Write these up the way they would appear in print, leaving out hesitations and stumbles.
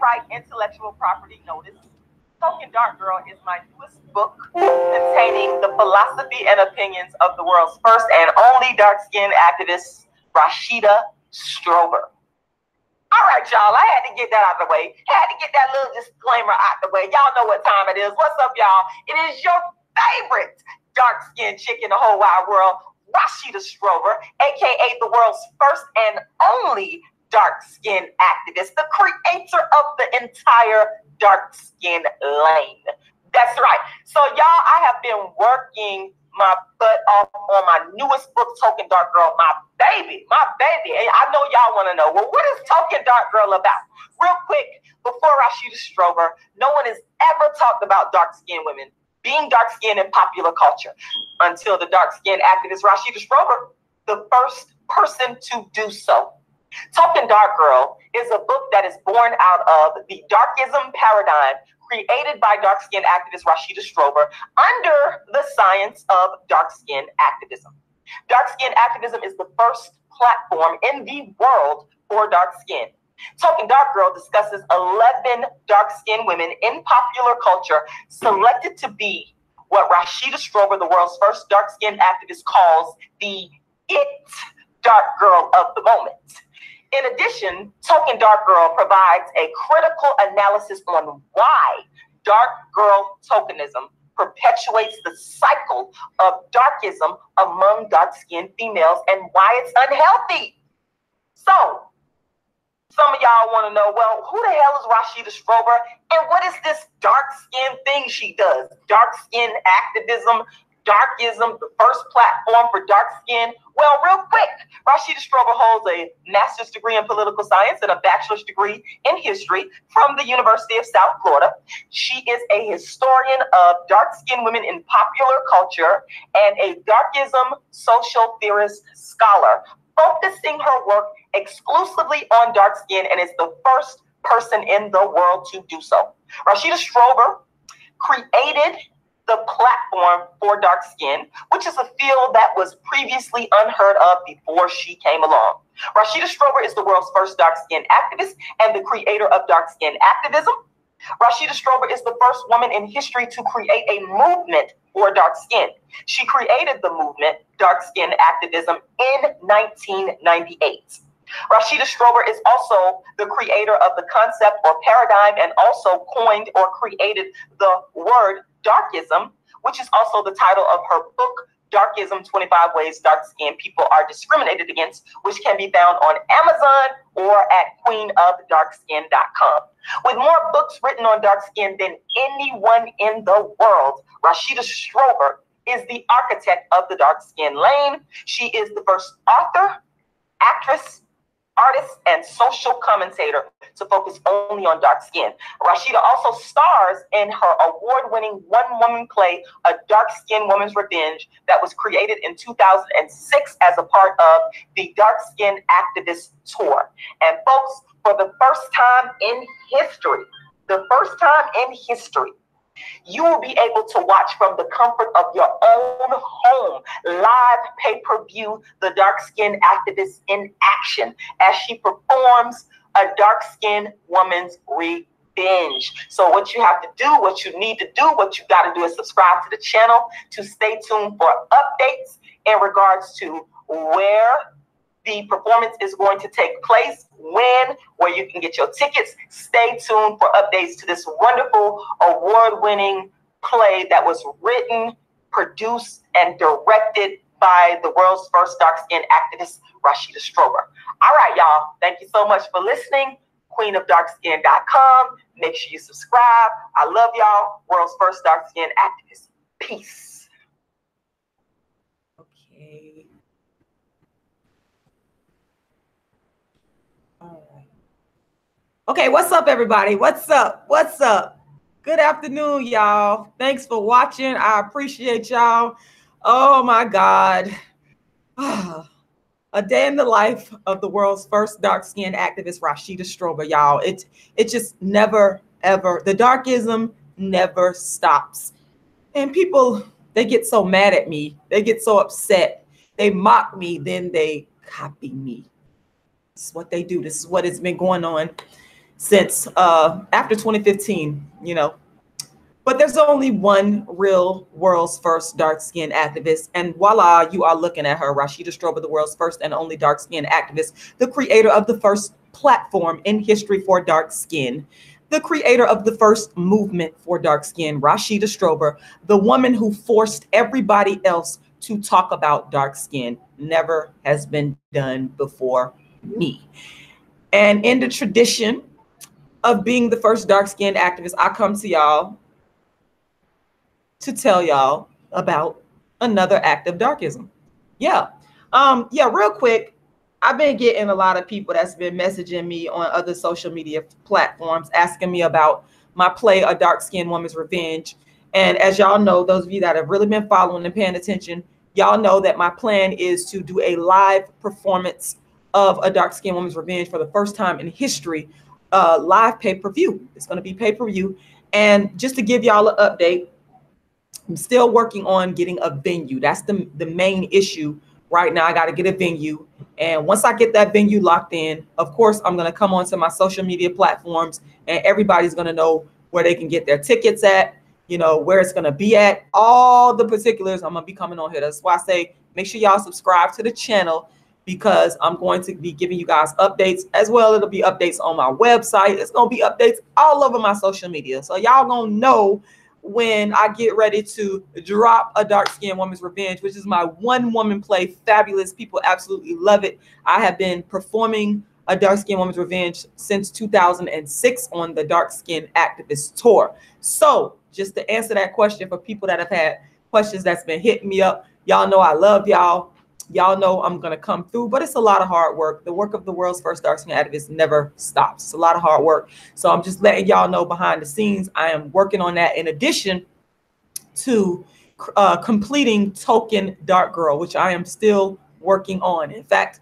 copyright intellectual property notice. Token Dark Girl is my newest book containing the philosophy and opinions of the world's first and only dark-skinned activist, Rashida Strober. All right, y'all, I had to get that out of the way. Had to get that little disclaimer out the way. Y'all know what time it is. What's up, y'all? It is your favorite dark-skinned chick in the whole wide world, Rashida Strober, aka the world's first and only dark-skinned activist, the creator of the entire dark-skinned lane. That's right. So, y'all, I have been working my butt off on my newest book, Token Dark Girl, my baby. And I know y'all want to know, well, what is Token Dark Girl about? Real quick, before Rashida Strober, no one has ever talked about dark-skinned women being dark-skinned in popular culture until the dark-skinned activist Rashida Strober, the first person to do so. Token Dark Girl is a book that is born out of the Darkism paradigm created by dark-skinned activist Rashida Strober under the science of dark-skinned activism. Dark-skinned activism is the first platform in the world for dark skin. Token Dark Girl discusses 11 dark-skinned women in popular culture selected to be what Rashida Strober, the world's first dark-skinned activist, calls the it dark girl of the moment. In addition, Token Dark Girl provides a critical analysis on why dark girl tokenism perpetuates the cycle of darkism among dark-skinned females and why it's unhealthy. So, some of y'all want to know, well, who the hell is Rashida Strober and what is this dark-skinned thing she does? Dark-skinned activism, Darkism, the first platform for dark skin. Well, real quick, Rashida Strober holds a master's degree in political science and a bachelor's degree in history from the University of South Florida. She is a historian of dark-skinned women in popular culture and a darkism social theorist scholar, focusing her work exclusively on dark skin, and is the first person in the world to do so. Rashida Strober created the platform for dark skin, which is a field that was previously unheard of before she came along. Rashida Strober is the world's first dark skin activist and the creator of dark skin activism. Rashida Strober is the first woman in history to create a movement for dark skin. She created the movement dark skin activism in 1998. Rashida Strober is also the creator of the concept or paradigm and also coined or created the word Darkism, which is also the title of her book, Darkism, 25 Ways Dark-Skinned People Are Discriminated Against, which can be found on Amazon or at queenofdarkskin.com. With more books written on dark skin than anyone in the world, Rashida Strober is the architect of the dark skin lane. She is the first author, actress, artist, and social commentator to focus only on dark skin. Rashida also stars in her award-winning one-woman play, A Dark-Skinned Woman's Revenge, that was created in 2006 as a part of the Dark Skin Activist Tour. And folks, for the first time in history, you will be able to watch from the comfort of your own home, live pay-per-view, the dark-skinned activist in action as she performs a dark-skinned woman's revenge. So what you have to do, what you need to do, what you got to do is subscribe to the channel to stay tuned for updates in regards to where the performance is going to take place, when, where you can get your tickets. Stay tuned for updates to this wonderful award-winning play that was written, produced, and directed by the world's first dark-skinned activist, Rashida Strober. All right, y'all. Thank you so much for listening. queenofdarkskin.com. Make sure you subscribe. I love y'all. World's first dark-skinned activist. Peace. Okay. All right. Okay, what's up, everybody? What's up? What's up? Good afternoon, y'all. Thanks for watching. I appreciate y'all. Oh my God. A day in the life of the world's first dark-skinned activist, Rashida Strober, y'all. It just never, ever, the darkism never stops. And people, they get so mad at me. They get so upset. They mock me, then they copy me. This is what they do. This is what has been going on since after 2015, you know. But there's only one real world's first dark-skinned activist, and voila, you are looking at her, Rashida Strober, the world's first and only dark-skinned activist, the creator of the first platform in history for dark skin, the creator of the first movement for dark skin, Rashida Strober, the woman who forced everybody else to talk about dark skin. Never has been done before me. And in the tradition of being the first dark-skinned activist, I come to y'all to tell y'all about another act of darkism. Yeah. Real quick, I've been getting a lot of people that's been messaging me on other social media platforms asking me about my play, A Dark-Skinned Woman's Revenge. And as y'all know, those of you that have really been following and paying attention, y'all know that my plan is to do a live performance of A Dark-Skinned Woman's Revenge for the first time in history, live pay-per-view. It's going to be pay-per-view. And just to give y'all an update, I'm still working on getting a venue. That's the main issue right now. I got to get a venue. And once I get that venue locked in, of course, I'm going to come onto my social media platforms and everybody's going to know where they can get their tickets at, you know, where it's going to be at, all the particulars. I'm going to be coming on here. That's why I say, make sure y'all subscribe to the channel, because I'm going to be giving you guys updates as well. It'll be updates on my website. It's going to be updates all over my social media. So y'all going to know when I get ready to drop A Dark-Skinned Woman's Revenge, which is my one-woman play. Fabulous. People absolutely love it. I have been performing A Dark-Skinned Woman's Revenge since 2006 on the Dark-Skinned Activist Tour. So just to answer that question for people that have had questions that's been hitting me up, y'all know I love y'all. Y'all know I'm going to come through, but it's a lot of hard work. The work of the world's first dark-skinned activist never stops. It's a lot of hard work. So I'm just letting y'all know behind the scenes, I am working on that in addition to completing Token Dark Girl, which I am still working on. In fact,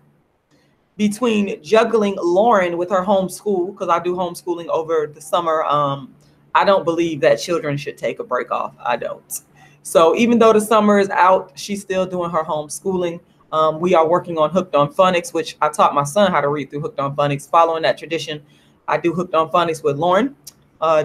between juggling Lauren with her homeschool, because I do homeschooling over the summer, I don't believe that children should take a break off. I don't. So even though the summer is out, she's still doing her homeschooling. We are working on Hooked on Phonics, which I taught my son how to read through Hooked on Phonics. Following that tradition, I do Hooked on Phonics with Lauren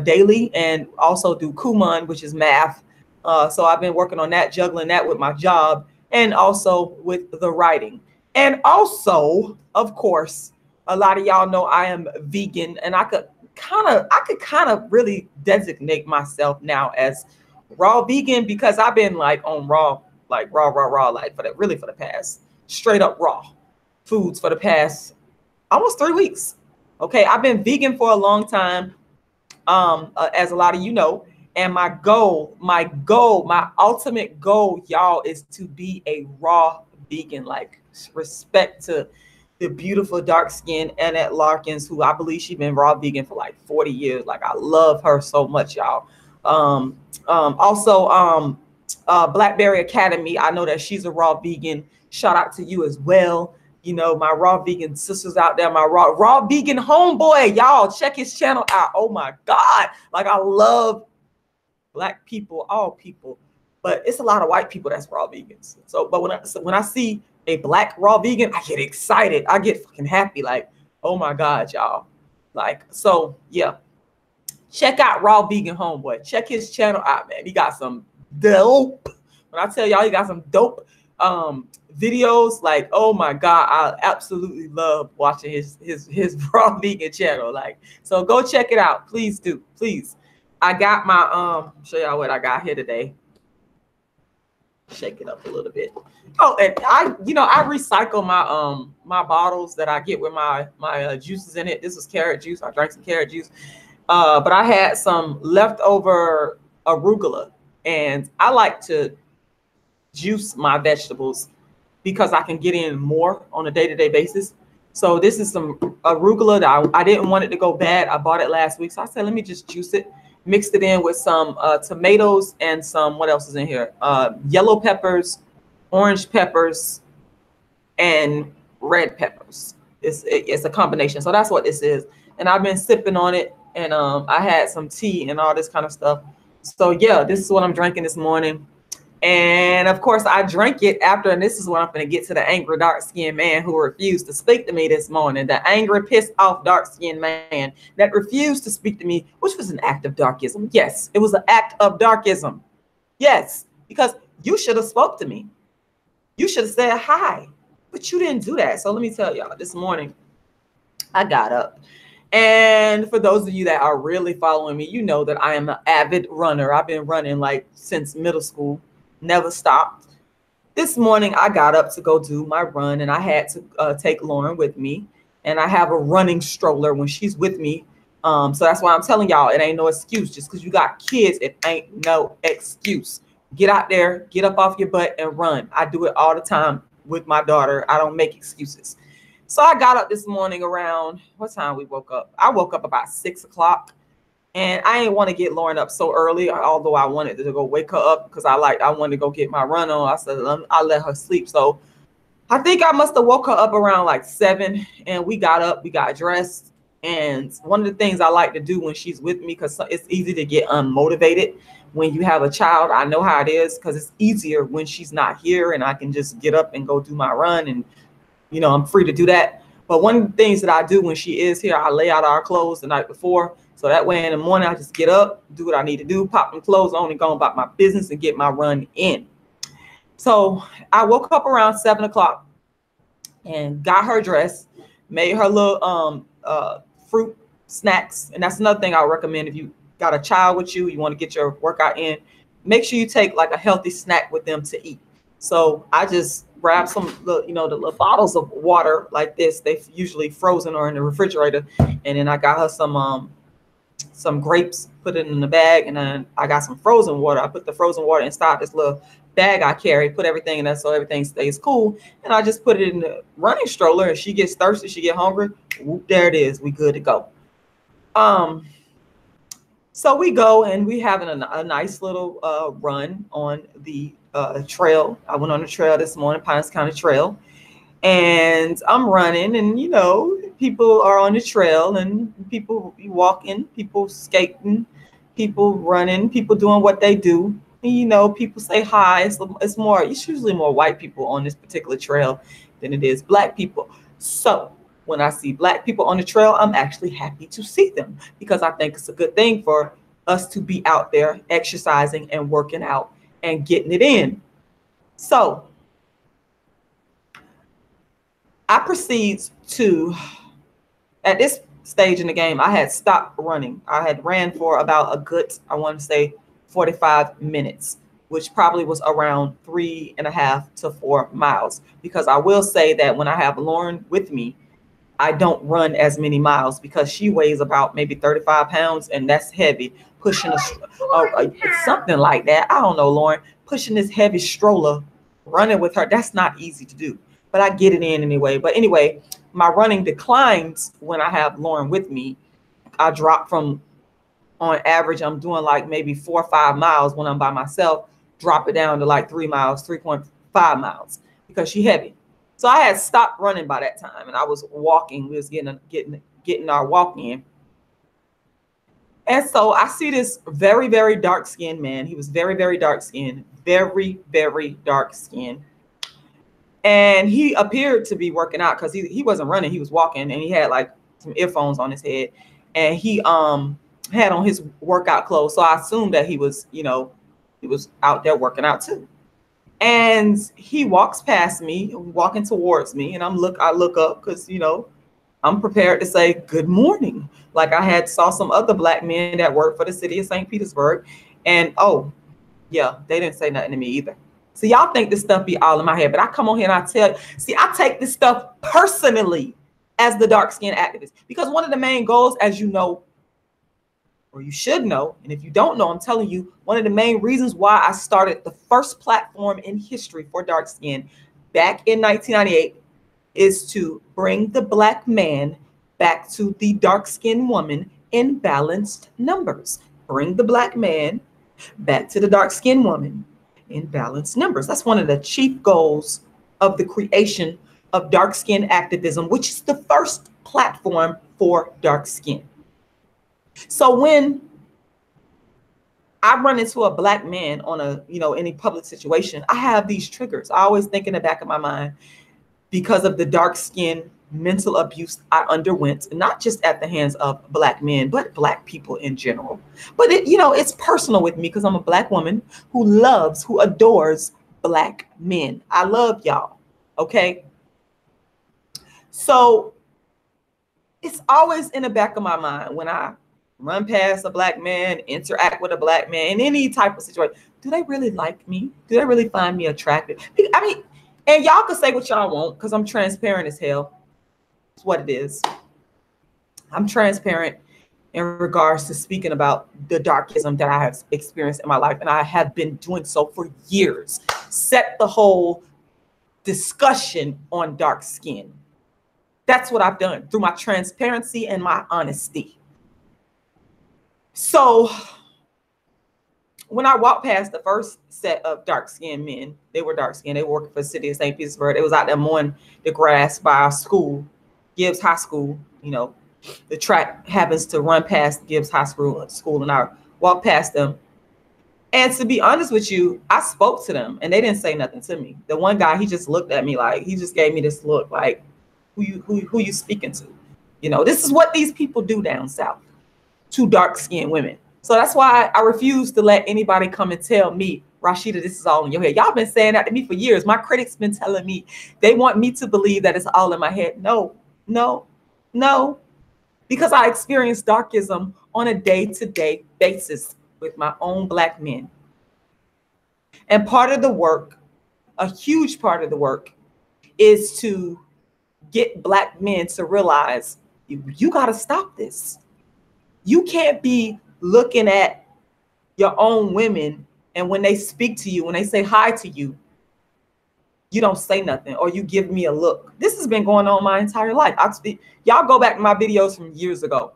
daily, and also do Kumon, which is math. So I've been working on that, juggling that with my job, and also with the writing. And also, of course, a lot of y'all know I am vegan, and I could kind of really designate myself now as raw vegan, because I've been like on raw, like raw, like for the past straight up raw foods for the past almost 3 weeks. Okay. I've been vegan for a long time. As a lot of you know, and my ultimate goal, y'all, is to be a raw vegan. Like, respect to the beautiful dark skin Annette Larkins, who I believe she's been raw vegan for like 40 years. Like, I love her so much, y'all. Also, Blackberry Academy, I know that she's a raw vegan. Shout out to you as well. You know, my raw vegan sisters out there, my raw vegan homeboy, y'all, check his channel out. Oh my God. Like, I love Black people, all people, but it's a lot of white people that's raw vegans. So, but when I see a Black raw vegan, I get excited. I get fucking happy. Like, oh my God, y'all. Like, so yeah. Check out Raw Vegan Homeboy. Check his channel out, man. He got some dope. When I tell y'all, he got some dope videos. Like, oh my God, I absolutely love watching his Raw Vegan channel. Like, so go check it out. Please do. Please. I got my show y'all what I got here today. Shake it up a little bit. Oh, and I recycle my my bottles that I get with my juices in it. This was carrot juice. I drank some carrot juice. But I had some leftover arugula, and I like to juice my vegetables because I can get in more on a day-to-day basis. So this is some arugula that I didn't want it to go bad. I bought it last week. So I said, let me just juice it, mixed it in with some tomatoes and some, what else is in here? Yellow peppers, orange peppers, and red peppers. It's a combination. So that's what this is. And I've been sipping on it. And I had some tea and all this kind of stuff. So yeah, this is what I'm drinking this morning. And of course, I drank it after, and this is when I'm going to get to the angry dark-skinned man who refused to speak to me this morning. The angry, pissed off dark-skinned man that refused to speak to me, which was an act of darkism. Yes, it was an act of darkism. Yes, because you should have spoke to me. You should have said hi, but you didn't do that. So let me tell y'all, this morning I got up. And for those of you that are really following me, you know that I am an avid runner. I've been running like since middle school, never stopped. This morning I got up to go do my run, and I had to take Lauren with me, and I have a running stroller when she's with me. So that's why I'm telling y'all, it ain't no excuse. Just because you got kids, it ain't no excuse. Get out there, get up off your butt and run. I do it all the time with my daughter. I don't make excuses. So I got up this morning around, what time we woke up? I woke up about 6 o'clock, and I didn't want to get Lauren up so early, although I wanted to go wake her up because I wanted to go get my run on. I said, I'll let her sleep. So I think I must have woke her up around like 7, and we got up, we got dressed. And one of the things I like to do when she's with me, because it's easy to get unmotivated when you have a child. I know how it is, because it's easier when she's not here and I can just get up and go do my run, and you know, I'm free to do that. But one of the things that I do when she is here, I lay out our clothes the night before. So that way in the morning, I just get up, do what I need to do, pop them clothes on and go about my business and get my run in. So I woke up around 7 o'clock and got her dressed, made her little fruit snacks. And that's another thing I recommend. If you got a child with you, you want to get your workout in, make sure you take like a healthy snack with them to eat. So I just grabbed some, the little bottles of water like this. They usually frozen or in the refrigerator. And then I got her some grapes, put it in the bag. And then I got some frozen water. I put the frozen water inside this little bag I carry, put everything in there so everything stays cool. And I just put it in the running stroller. If she gets thirsty, she get hungry, whoop, there it is. We good to go. So we go and we having a nice little run on the trail. I went on the trail this morning, Pines County Trail, and I'm running, and you know, people are on the trail, and people walking, people skating, people running, people doing what they do. And, you know, people say hi. It's usually more white people on this particular trail than it is black people. So when I see black people on the trail, I'm actually happy to see them, because I think it's a good thing for us to be out there exercising and working out and getting it in. So I proceed to, at this stage in the game, I had stopped running. I had ran for about a good, I want to say 45 minutes, which probably was around 3.5 to 4 miles. Because I will say that when I have Lauren with me, I don't run as many miles because she weighs about maybe 35 pounds, and that's heavy. Pushing something like that. I don't know, Lauren, pushing this heavy stroller, running with her, that's not easy to do, but I get it in anyway. But anyway, my running declines when I have Lauren with me. I drop from, on average, I'm doing like maybe 4 or 5 miles when I'm by myself, drop it down to like 3 miles, 3.5 miles, because she's heavy. So I had stopped running by that time, and I was walking. We was getting our walk in. And so I see this very, very dark-skinned man. He was very, very dark-skinned, very, very dark-skinned. And he appeared to be working out, because he wasn't running, he was walking, and he had like some earphones on his head. And he had on his workout clothes. So I assumed that he was, you know, he was out there working out too. And he walks past me, walking towards me, and I look up, because, you know, I'm prepared to say good morning. Like I had saw some other black men that work for the city of St. Petersburg. And oh, yeah, they didn't say nothing to me either. So y'all think this stuff be all in my head, but I come on here and I tell you, see, I take this stuff personally as the dark-skinned activist, because one of the main goals, as you know, or you should know, and if you don't know, I'm telling you, one of the main reasons why I started the first platform in history for dark skin back in 1998 is to bring the black man back to the dark-skinned woman in balanced numbers. Bring the black man back to the dark-skinned woman in balanced numbers. That's one of the chief goals of the creation of dark skin activism, which is the first platform for dark skin. So when I run into a black man on a, any public situation, I have these triggers. I always think in the back of my mind, because of the dark skin mental abuse I underwent, not just at the hands of black men, but black people in general. But it's personal with me because I'm a black woman who adores black men. I love y'all. Okay. So it's always in the back of my mind when I run past a black man, interact with a black man in any type of situation. Do they really like me? Do they really find me attractive? I mean, and y'all can say what y'all want because I'm transparent as hell. It's what it is. I'm transparent in regards to speaking about the darkism that I have experienced in my life. And I have been doing so for years. Set the whole discussion on dark skin. That's what I've done through my transparency and my honesty. So when I walked past the first set of dark-skinned men, they were dark-skinned. They were working for the city of St. Petersburg. They was out there mowing the grass by our school, Gibbs High School. The track happens to run past Gibbs High School, and I walked past them. And to be honest with you, I spoke to them, and they didn't say nothing to me. The one guy, he just looked at me like, he just gave me this look like, who you speaking to? This is what these people do down south to dark-skinned women. So that's why I refuse to let anybody come and tell me, Rashida, this is all in your head. Y'all been saying that to me for years. My critics been telling me they want me to believe that it's all in my head. No. Because I experience darkism on a day-to-day basis with my own black men. And part of the work, a huge part of the work, is to get black men to realize you got to stop this. You can't be looking at your own women, and when they speak to you, when they say hi to you, you don't say nothing, or you give me a look. This has been going on my entire life. Y'all go back to my videos from years ago,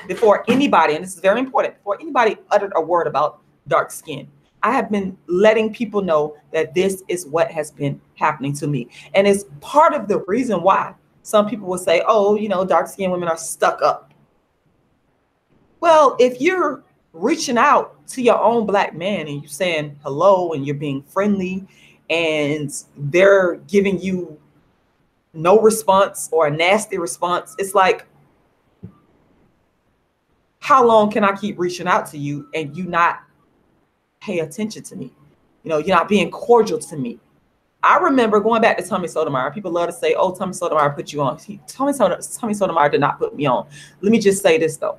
before anybody, and this is very important, before anybody uttered a word about dark skin. I have been letting people know that this is what has been happening to me. And it's part of the reason why some people will say, oh, dark-skinned women are stuck up. Well, if you're reaching out to your own black man and you're saying hello and you're being friendly and they're giving you no response or a nasty response, it's like, how long can I keep reaching out to you and you not pay attention to me? You're not being cordial to me. I remember going back to Tommy Sotomayor. People love to say, oh, Tommy Sotomayor put you on. Tommy Sotomayor did not put me on. Let me just say this, though.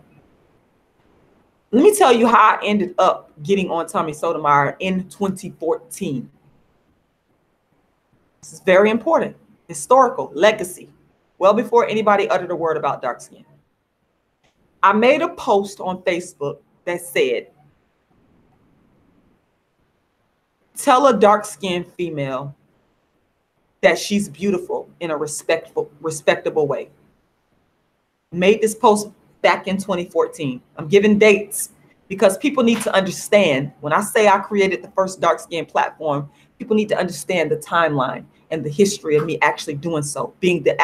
Let me tell you how I ended up getting on Tommy Sotomayor in 2014. This is very important. Historical legacy. Well before anybody uttered a word about dark skin. I made a post on Facebook that said, tell a dark-skinned female that she's beautiful in a respectable way. Made this post back in 2014. I'm giving dates because people need to understand, when I say I created the first dark-skin platform, people need to understand the timeline and the history of me actually doing so, being the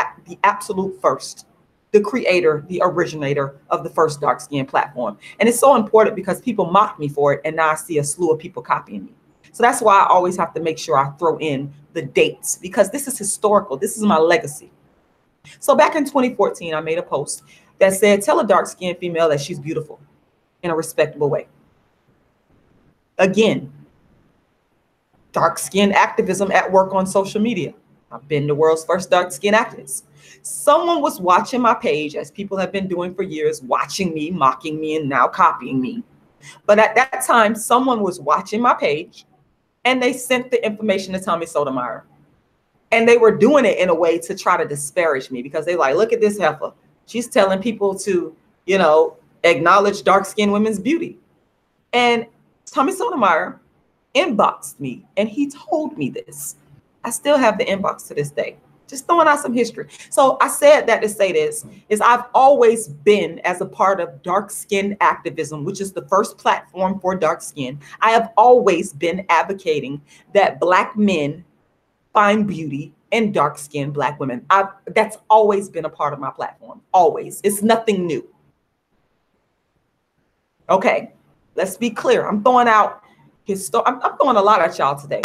absolute first, the creator, the originator of the first dark-skin platform. And it's so important because people mocked me for it, and now I see a slew of people copying me. So that's why I always have to make sure I throw in the dates, because this is historical. This is my legacy. So back in 2014, I made a post that said, tell a dark-skinned female that she's beautiful in a respectable way. Again, dark-skin activism at work on social media. I've been the world's first dark-skin activist. Someone was watching my page, as people have been doing for years, watching me, mocking me, and now copying me. But at that time, someone was watching my page, and they sent the information to Tommy Sotomayor. And they were doing it in a way to try to disparage me, because they like, look at this heifer. She's telling people to, acknowledge dark-skinned women's beauty. And Tommy Sotomayor inboxed me, and he told me this. I still have the inbox to this day. Just throwing out some history. So I said that to say this, is I've always been, as a part of dark skin activism, which is the first platform for dark skin, I have always been advocating that Black men find beauty in dark skinned Black women. That's always been a part of my platform. Always. It's nothing new. Okay. Let's be clear. I'm throwing out I'm throwing a lot at y'all today.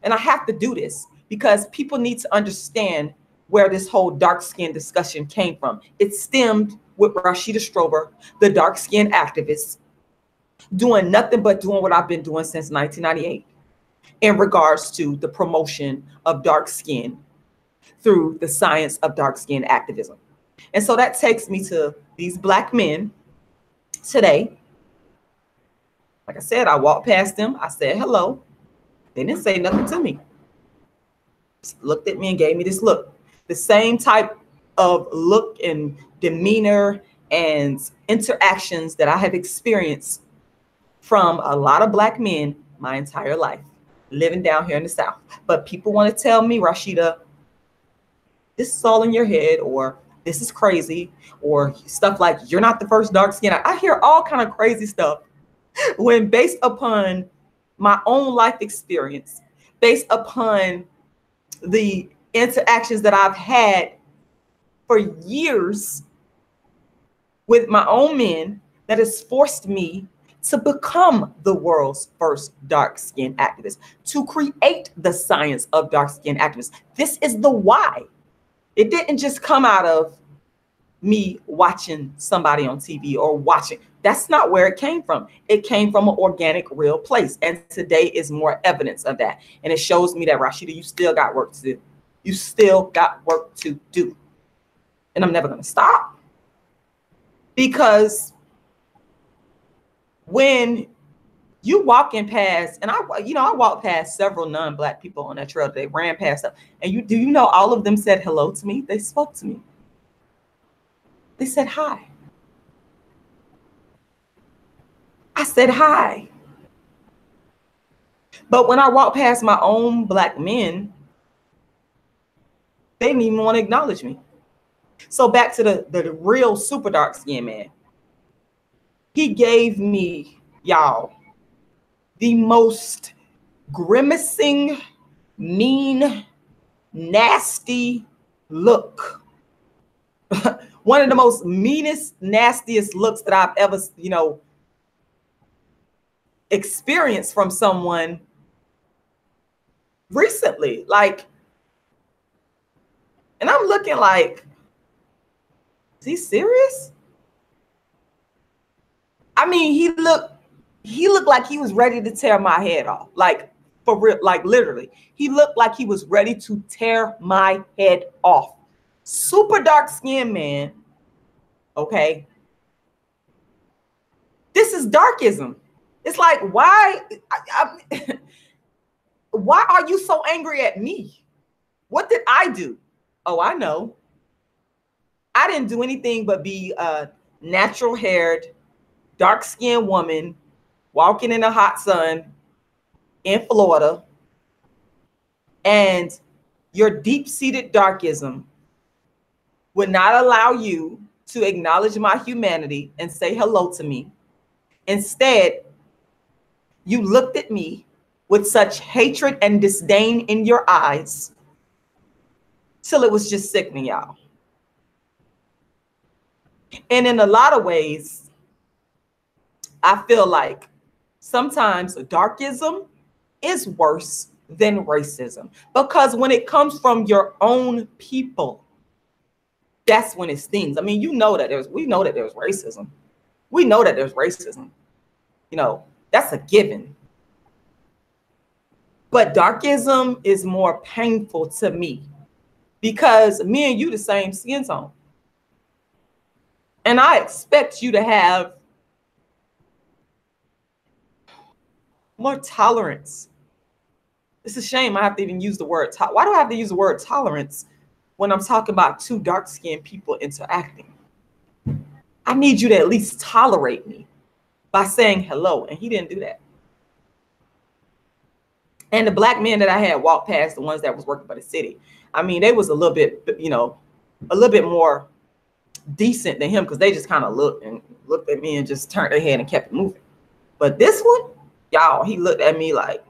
And I have to do this because people need to understand where this whole dark skin discussion came from. It stemmed with Rashida Strober, the dark skin activist, doing nothing but doing what I've been doing since 1998 in regards to the promotion of dark skin through the science of dark skin activism. And so that takes me to these Black men today. Like I said, I walked past them. I said hello. They didn't say nothing to me. Just looked at me and gave me this look. The same type of look and demeanor and interactions that I have experienced from a lot of Black men my entire life, living down here in the South. But people want to tell me, Rashida, this is all in your head, or this is crazy, or stuff like you're not the first dark skin. I hear all kind of crazy stuff when based upon my own life experience, based upon the interactions that I've had for years with my own men, that has forced me to become the world's first dark skin activist, to create the science of dark skin activists. This is the why. It didn't just come out of me watching somebody on TV or watching. That's not where it came from. It came from an organic, real place. And today is more evidence of that. And it shows me that, Rashida, you still got work to do. You still got work to do. And I'm never going to stop. Because when you walking past, and I walked past several non-Black people on that trail. They ran past them. And do you know all of them said hello to me? They spoke to me. They said hi. I said hi. But when I walked past my own Black men, they didn't even want to acknowledge me. So back to the real super dark skin man. He gave me, y'all, the most grimacing, mean, nasty look. One of the most meanest, nastiest looks that I've ever, experienced from someone recently. And I'm looking like, is he serious? I mean, he looked like he was ready to tear my head off. Like, for real, like literally. He looked like he was ready to tear my head off. Super dark skinned man. Okay. This is darkism. It's like, why are you so angry at me? What did I do? Oh, I know. I didn't do anything but be a natural haired, dark skinned woman walking in the hot sun in Florida. And your deep-seated darkism would not allow you to acknowledge my humanity and say hello to me. Instead, you looked at me with such hatred and disdain in your eyes till it was just sickening, y'all. And in a lot of ways, I feel like sometimes darkism is worse than racism, because when it comes from your own people, that's when it stings. I mean, we know that there's racism. We know that there's racism. That's a given. But darkism is more painful to me because me and you the same skin tone. And I expect you to have more tolerance. It's a shame I have to even use the word why do I have to use the word tolerance when I'm talking about two dark-skinned people interacting? I need you to at least tolerate me by saying hello. And he didn't do that. And the Black men that I had walked past, the ones that was working for the city, I mean, they was a little bit, a little bit more decent than him, because they just kind of looked at me and just turned their head and kept it moving. But this one, y'all, he looked at me like,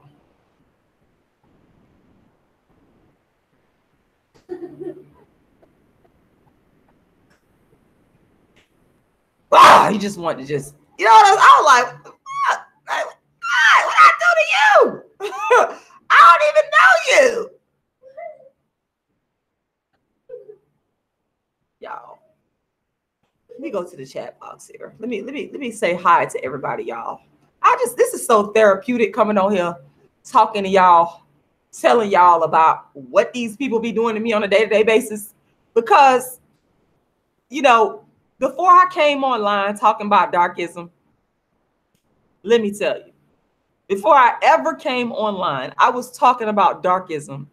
wow, he just wanted to just, I was like, me go to the chat box here. Let me say hi to everybody, y'all. This is so therapeutic coming on here, talking to y'all, telling y'all about what these people be doing to me on a day-to-day basis. Because, you know, before I came online talking about Darkism, let me tell you, before I ever came online, I was talking about Darkism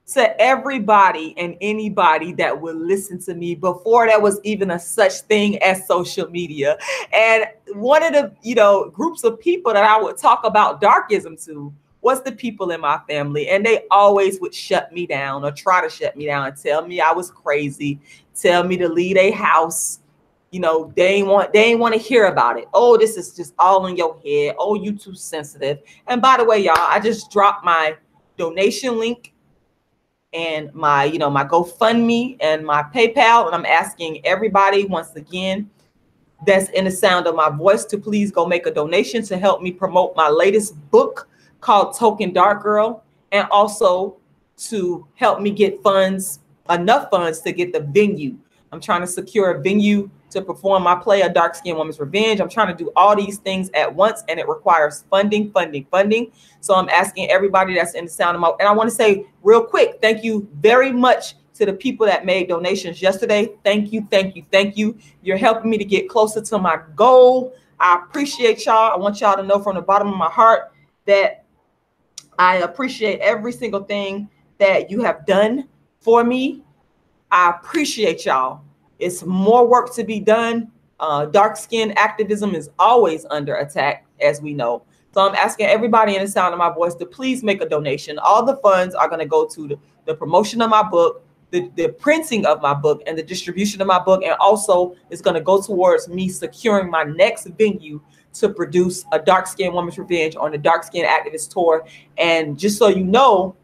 to everybody and anybody that would listen to me before there was even a such thing as social media. And one of the, you know, groups of people that I would talk about Darkism to was the people in my family. And they always would shut me down or try to shut me down and tell me I was crazy, tell me to leave a house. You know, they ain't want to hear about it. Oh, this is just all in your head. Oh, you too sensitive. And by the way, y'all, I just dropped my donation link and my, you know, my GoFundMe and my PayPal. And I'm asking everybody once again that's in the sound of my voice to please go make a donation to help me promote my latest book called Token Dark Girl, and also to help me get funds, enough funds to get the venue. I'm trying to secure a venue to perform my play, A Dark Skinned Woman's Revenge. I'm trying to do all these things at once, and it requires funding. So I'm asking everybody that's in the sound of my, and I want to say real quick, thank you very much to the people that made donations yesterday. Thank you. You're helping me to get closer to my goal. I appreciate y'all. I want y'all to know from the bottom of my heart that I appreciate every single thing that you have done for me. I appreciate y'all. It's more work to be done. Dark skin activism is always under attack, as we know. So I'm asking everybody in the sound of my voice to please make a donation. All the funds are going to go to the promotion of my book, the printing of my book, and the distribution of my book. And also it's going to go towards me securing my next venue to produce A Dark Skinned Woman's Revenge on the Dark Skin Activist Tour. And just so you know,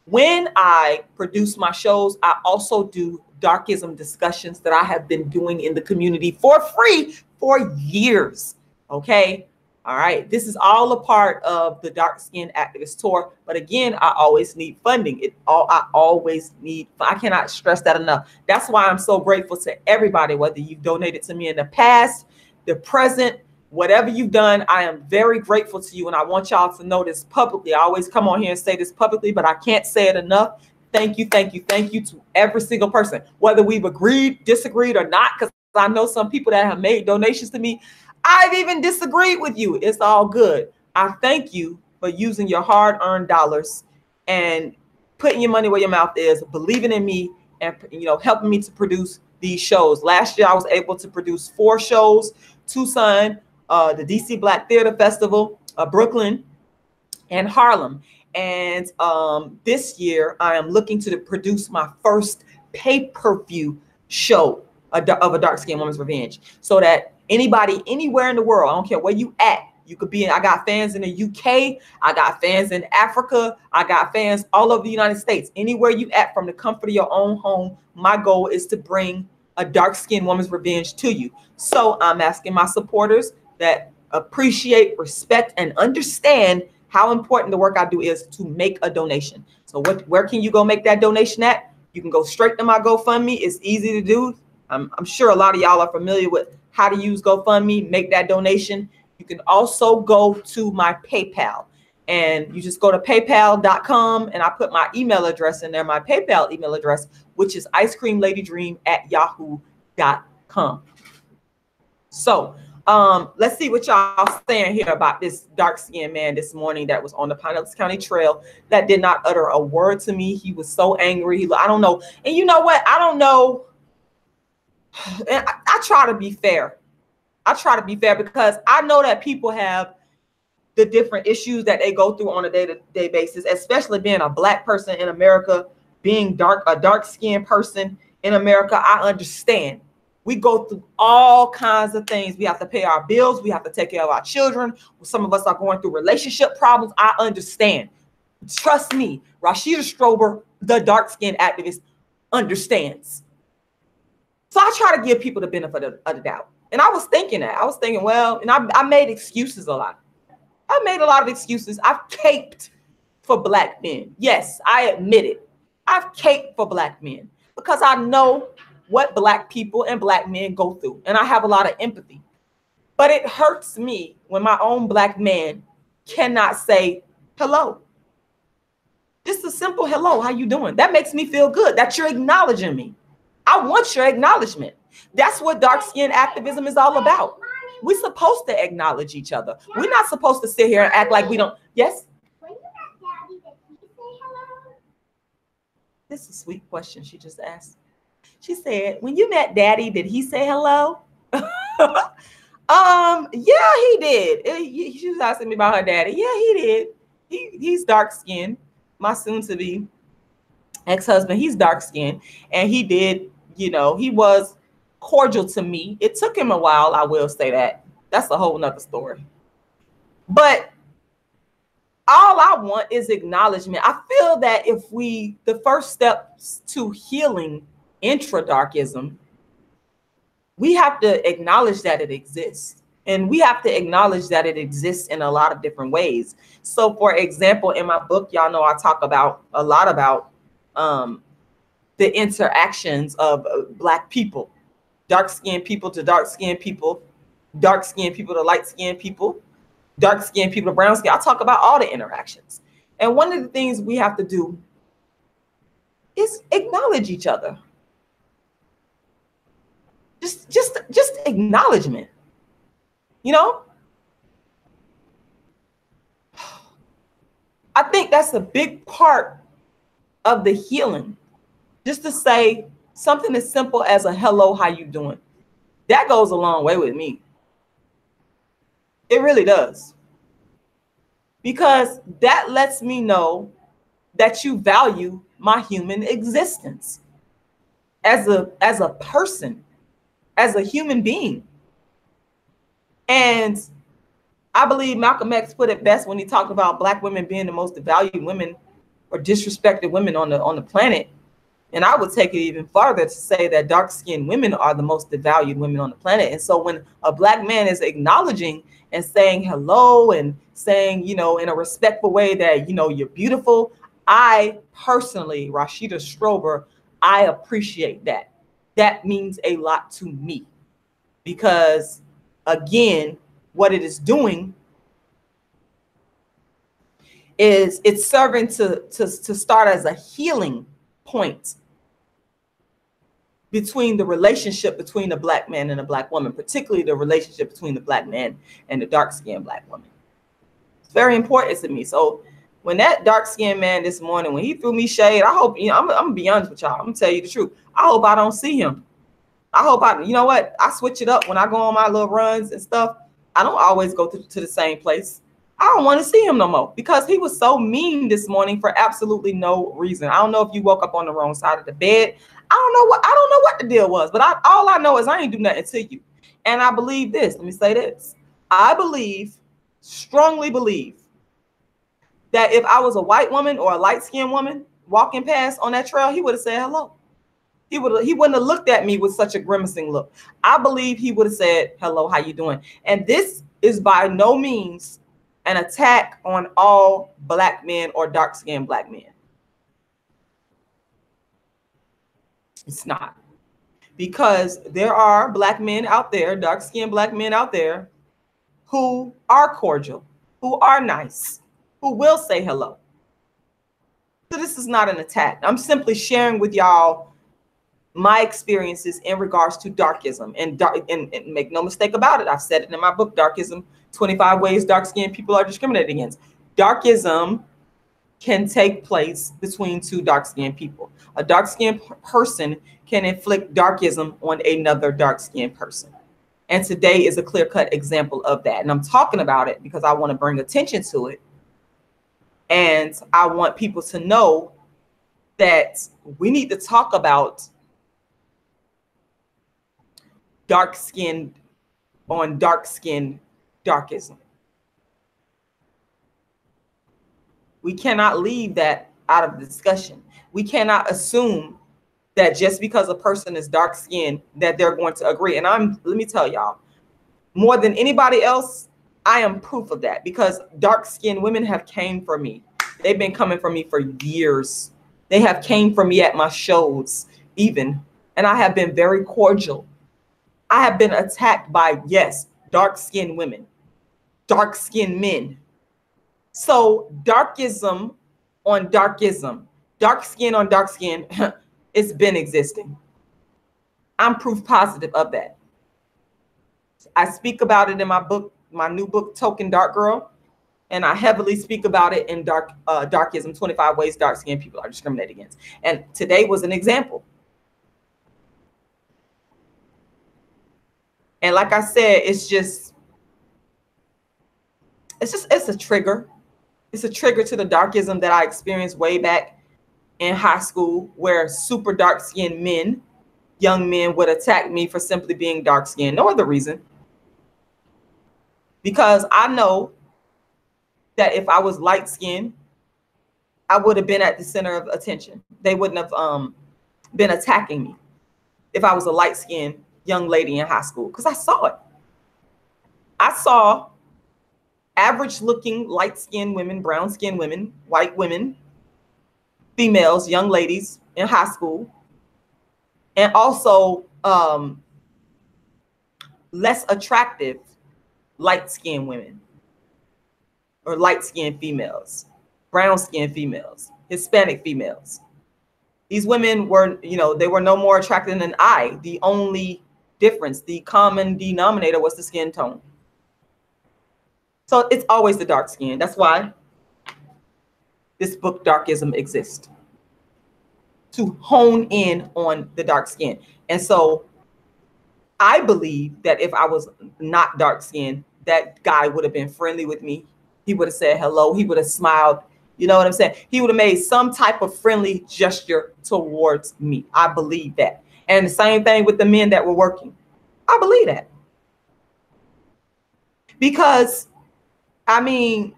when I produce my shows, I also do Darkism discussions that I have been doing in the community for free for years. Okay. All right. This is all a part of the Dark Skin Activist Tour. But again, I always need funding. I cannot stress that enough. That's why I'm so grateful to everybody, whether you've donated to me in the past, the present, whatever you've done. I am very grateful to you. And I want y'all to know this publicly. I always come on here and say this publicly, but I can't say it enough. Thank you to every single person, whether we've agreed, disagreed or not, because I know some people that have made donations to me. I've even disagreed with you. It's all good. I thank you for using your hard-earned dollars and putting your money where your mouth is, believing in me, and, you know, helping me to produce these shows. Last year, I was able to produce 4 shows: Tucson, the DC Black Theater Festival, Brooklyn, and Harlem. And this year, I am looking to produce my first pay-per-view show of A Dark Skinned Woman's Revenge, so that anybody, anywhere in the world, I don't care where you at, you could be in. I got fans in the UK, I got fans in Africa, I got fans all over the United States. Anywhere you at, from the comfort of your own home, my goal is to bring A Dark Skinned Woman's Revenge to you. So I'm asking my supporters that appreciate, respect, and understand how important the work I do is to make a donation. So where can you go make that donation at? You can go straight to my GoFundMe. It's easy to do. I'm sure a lot of y'all are familiar with how to use GoFundMe, make that donation. You can also go to my PayPal, and you just go to paypal.com, and I put my email address in there, my PayPal email address, which is icecreamladydream@yahoo.com. So let's see what y'all saying here about this dark-skinned man this morning that was on the Pinellas County Trail that did not utter a word to me. He was so angry. I don't know. And you know what? I don't know. And I try to be fair. I try to be fair because I know that people have the different issues that they go through on a day-to-day basis, especially being a Black person in America, being a dark-skinned person in America. I understand. We go through all kinds of things. We have to pay our bills. We have to take care of our children. Some of us are going through relationship problems. I understand. Trust me, Rashida Strober, the dark-skinned activist, understands. So I try to give people the benefit of the doubt. And I was thinking that. I was thinking, well, and I made excuses a lot. I made a lot of excuses. I've caped for Black men. Yes, I admit it. I've caped for Black men because I know what Black people and Black men go through. And I have a lot of empathy. But it hurts me when my own Black man cannot say hello. Just a simple hello, how you doing? That makes me feel good that you're acknowledging me. I want your acknowledgement. That's what dark skin activism is all about. We're supposed to acknowledge each other. We're not supposed to sit here and act like we don't. Yes? When you met Daddy, did he say hello? This is a sweet question she just asked. She said, when you met Daddy, did he say hello? Yeah, he did. She was asking me about her daddy. Yeah, he did. He's dark skinned. My soon-to-be ex-husband, he's dark skinned, and he did. You know, he was cordial to me. It took him a while. I will say that. That's a whole nother story. But all I want is acknowledgement. I feel that if the first steps to healing intra-darkism, we have to acknowledge that it exists. And we have to acknowledge that it exists in a lot of different ways. So for example, in my book, y'all know I talk about a lot about the interactions of Black people, dark-skinned people to dark-skinned people, dark-skinned people to light-skinned people, dark-skinned people to brown skin. I talk about all the interactions. And one of the things we have to do is acknowledge each other. Just acknowledgement, you know? I think that's a big part of the healing. Just to say something as simple as a hello, how you doing? That goes a long way with me. It really does. Because that lets me know that you value my human existence as a person, as a human being. And I believe Malcolm X put it best when he talked about Black women being the most devalued women or disrespected women on the planet. And I would take it even farther to say that dark-skinned women are the most devalued women on the planet. And so when a Black man is acknowledging and saying hello and saying, you know, in a respectful way that, you know, you're beautiful, I personally, Rashida Strober, I appreciate that. That means a lot to me because, again, what it is doing is it's serving to start as a healing point between the relationship between the Black man and a Black woman, particularly the relationship between the Black man and the dark-skinned Black woman. It's very important to me. So when that dark-skinned man this morning, when he threw me shade, I hope, you know, I'm gonna be honest with y'all. I'm gonna tell you the truth. I hope I don't see him. I hope you know what? I switch it up when I go on my little runs and stuff. I don't always go to the same place. I don't want to see him no more because he was so mean this morning for absolutely no reason. I don't know if you woke up on the wrong side of the bed. I don't know what the deal was, but all I know is I ain't do nothing to you. And I believe this. Let me say this. I strongly believe that if I was a white woman or a light-skinned woman walking past on that trail, he would have said hello. He wouldn't have looked at me with such a grimacing look. I believe he would have said, hello, how you doing? And this is by no means an attack on all Black men or dark-skinned Black men. It's not. Because there are Black men out there, dark-skinned Black men out there who are cordial, who are nice, who will say hello. So this is not an attack. I'm simply sharing with y'all my experiences in regards to darkism. And make no mistake about it. I've said it in my book, Darkism, 25 Ways Dark-Skinned People Are Discriminated Against. Darkism can take place between two dark-skinned people. A dark-skinned person can inflict darkism on another dark-skinned person. And today is a clear-cut example of that. And I'm talking about it because I want to bring attention to it. And I want people to know that we need to talk about dark-skinned on dark-skinned darkism. We cannot leave that out of the discussion. We cannot assume that just because a person is dark-skinned that they're going to agree. And let me tell y'all, more than anybody else, I am proof of that because dark-skinned women have came for me. They've been coming for me for years. They have came for me at my shows, even and I have been very cordial. I have been attacked by, yes, dark-skinned women, dark-skinned men. So darkism on darkism, dark skin on dark skin, it's been existing. I'm proof positive of that. I speak about it in my book, my new book, Token Dark Girl, and I heavily speak about it in Darkism, 25 Ways Dark-Skinned People Are Discriminated Against. And today was an example. And like I said, it's a trigger. It's a trigger to the darkism that I experienced way back in high school, where super dark-skinned men, young men, would attack me for simply being dark-skinned. No other reason. Because I know that if I was light-skinned, I would have been at the center of attention. They wouldn't have been attacking me if I was a light-skinned young lady in high school, because I saw it. I saw average-looking light-skinned women, brown-skinned women, white women, females, young ladies in high school, and also less attractive light-skinned women or light-skinned females, brown-skinned females, Hispanic females. These women were, they were no more attractive than I. The only difference, the common denominator, was the skin tone. So it's always the dark skin. That's why this book, Darkism, exists, to hone in on the dark skin. And so I believe that if I was not dark skinned, that guy would have been friendly with me. He would have said hello. He would have smiled. You know what I'm saying? He would have made some type of friendly gesture towards me. I believe that. And the same thing with the men that were working. I believe that. Because, I mean,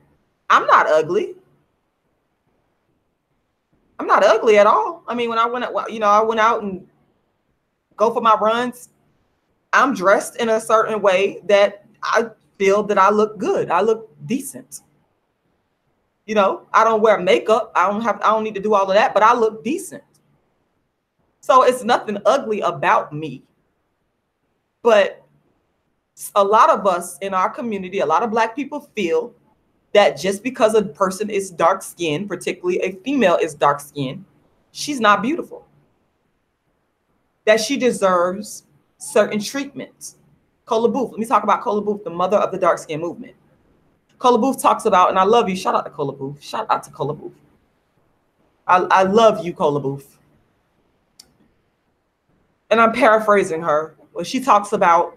I'm not ugly. I'm not ugly at all. I mean, when I went out, I went out and go for my runs, I'm dressed in a certain way that I feel that I look good. I look decent. I don't wear makeup. I don't need to do all of that, but I look decent. So it's nothing ugly about me. But a lot of us in our community, a lot of Black people feel that just because a person is dark skinned, particularly a female is dark skinned, she's not beautiful. That she deserves certain treatments. Cola Booth, let me talk about Cola Booth, the mother of the dark skin movement. Cola Booth talks about, and I love you, shout out to Cola Booth. Shout out to Cola Booth. I love you, Cola Booth. And I'm paraphrasing her. When she talks about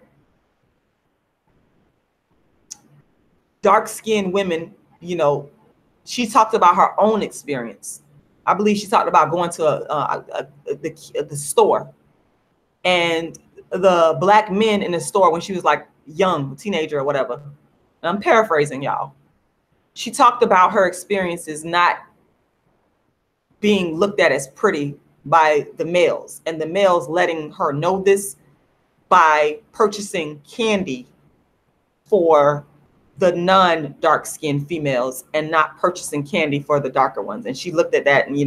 dark-skinned women, she talked about her own experience. I believe she talked about going to the store, and the Black men in the store when she was like young, teenager or whatever. And I'm paraphrasing, y'all. She talked about her experiences not being looked at as pretty by the males, and the males letting her know this by purchasing candy for the non-dark skinned females and not purchasing candy for the darker ones. And she looked at that and,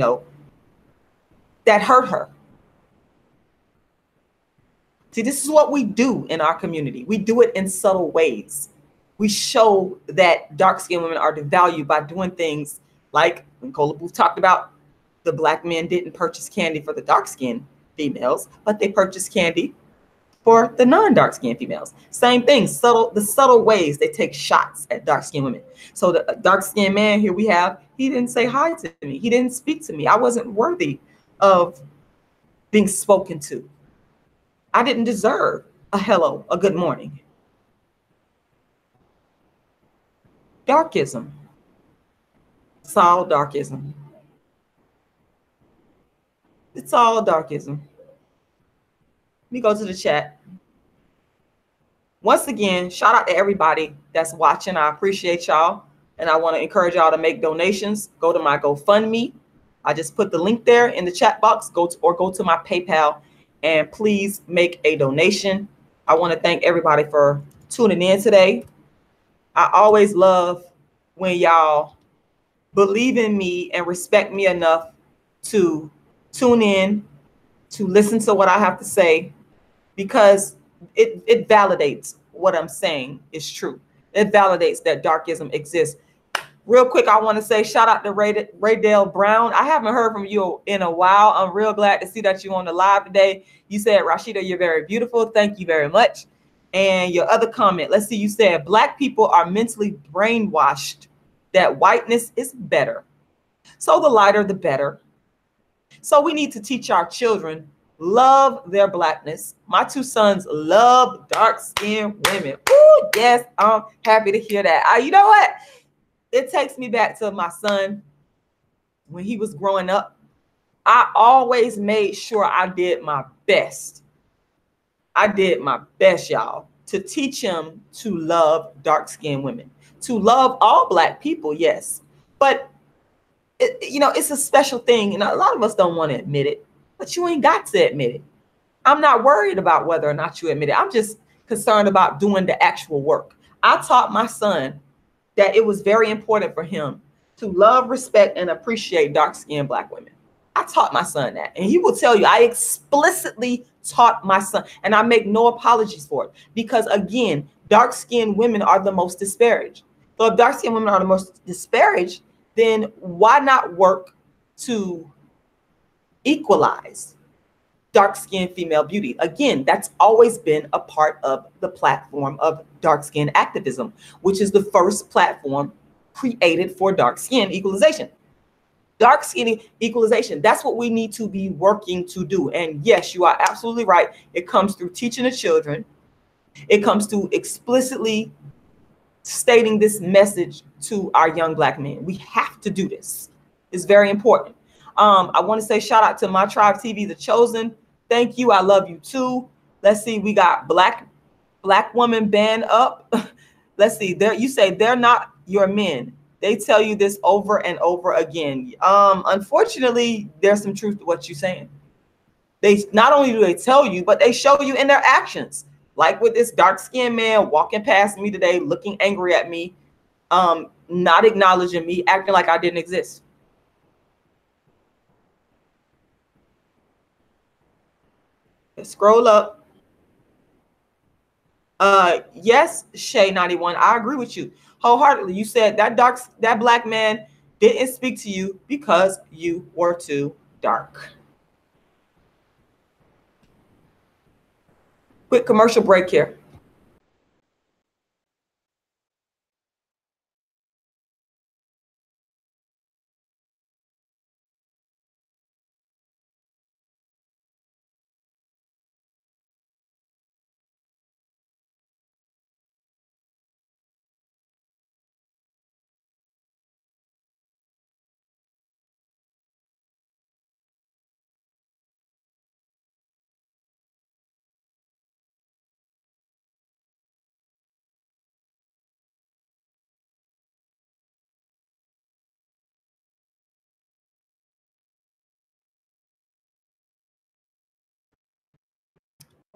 that hurt her. See, this is what we do in our community. We do it in subtle ways. We show that dark skinned women are devalued by doing things like when Cola Booth talked about the Black men didn't purchase candy for the dark skinned females, but they purchased candy for the non-dark skinned females. Same thing, the subtle ways they take shots at dark skinned women. So the dark skinned man here we have, he didn't say hi to me. He didn't speak to me. I wasn't worthy of being spoken to. I didn't deserve a hello, a good morning. Darkism. It's all darkism. It's all darkism. Let me go to the chat. Once again, shout out to everybody that's watching. I appreciate y'all. And I want to encourage y'all to make donations. Go to my GoFundMe. I just put the link there in the chat box. Go to my PayPal and please make a donation. I want to thank everybody for tuning in today. I always love when y'all believe in me and respect me enough to tune in to listen to what I have to say, because it validates what I'm saying is true. It validates that darkism exists. Real quick, I want to say shout out to Raydale Brown. I haven't heard from you in a while. I'm real glad to see that you're on the live today. You said, Rashida, you're very beautiful. Thank you very much. And your other comment, let's see, you said, Black people are mentally brainwashed that whiteness is better. So the lighter, the better. So we need to teach our children, love their Blackness. My two sons love dark-skinned women. Ooh, yes, I'm happy to hear that. You know what? It takes me back to my son when he was growing up. I always made sure I did my best. I did my best, y'all, to teach him to love dark-skinned women, to love all Black people, yes. But, it's a special thing, and a lot of us don't want to admit it, but you ain't got to admit it. I'm not worried about whether or not you admit it. I'm just concerned about doing the actual work. I taught my son that it was very important for him to love, respect, and appreciate dark-skinned Black women. I taught my son that. And he will tell you, I explicitly taught my son, and I make no apologies for it, because again, dark-skinned women are the most disparaged. So if dark-skinned women are the most disparaged, then why not work to equalize dark-skinned female beauty? Again, that's always been a part of the platform of dark-skin activism, which is the first platform created for dark-skin equalization. Dark-skin equalization, that's what we need to be working to do. And yes, you are absolutely right. It comes through teaching the children. It comes through explicitly stating this message to our young Black men. We have to do this. It's very important. I want to say shout out to My Tribe TV, The Chosen. Thank you. I love you too. Let's see. We got Black woman band up. Let's see. You say they're not your men. They tell you this over and over again. Unfortunately, there's some truth to what you're saying. They not only do they tell you, but they show you in their actions. Like with this dark-skinned man walking past me today, looking angry at me, not acknowledging me, acting like I didn't exist. Let's scroll up. Yes, Shay 91, I agree with you wholeheartedly. You said that Black man didn't speak to you because you were too dark. Quick commercial break here.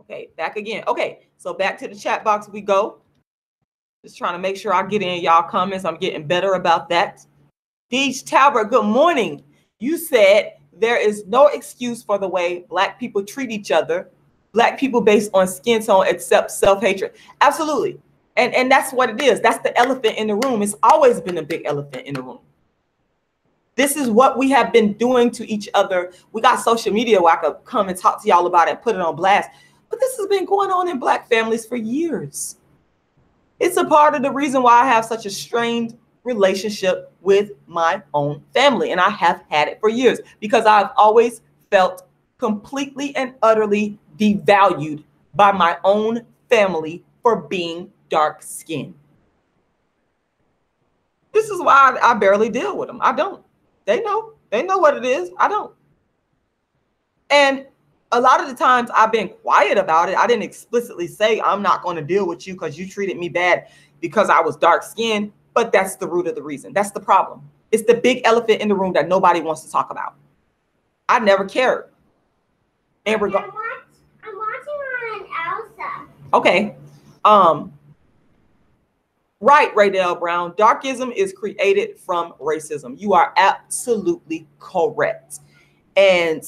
Okay, back again. Okay, so back to the chat box we go. Just trying to make sure I get in y'all comments. I'm getting better about that. Deej Talbert, good morning. You said there is no excuse for the way Black people treat each other, Black people based on skin tone, except self-hatred. Absolutely. And that's what it is. That's the elephant in the room. It's always been a big elephant in the room. This is what we have been doing to each other. We got social media where I could come and talk to y'all about it and put it on blast. But this has been going on in Black families for years. It's a part of the reason why I have such a strained relationship with my own family. And I have had it for years because I've always felt completely and utterly devalued by my own family for being dark-skinned. This is why I barely deal with them. I don't. They know what it is. I don't. And a lot of the times I've been quiet about it. I didn't explicitly say I'm not going to deal with you because you treated me bad because I was dark-skinned. But that's the root of the reason. That's the problem. It's the big elephant in the room that nobody wants to talk about. I never cared. And I'm watching on Elsa. Okay. Right, Raydale Brown. Darkism is created from racism. You are absolutely correct. And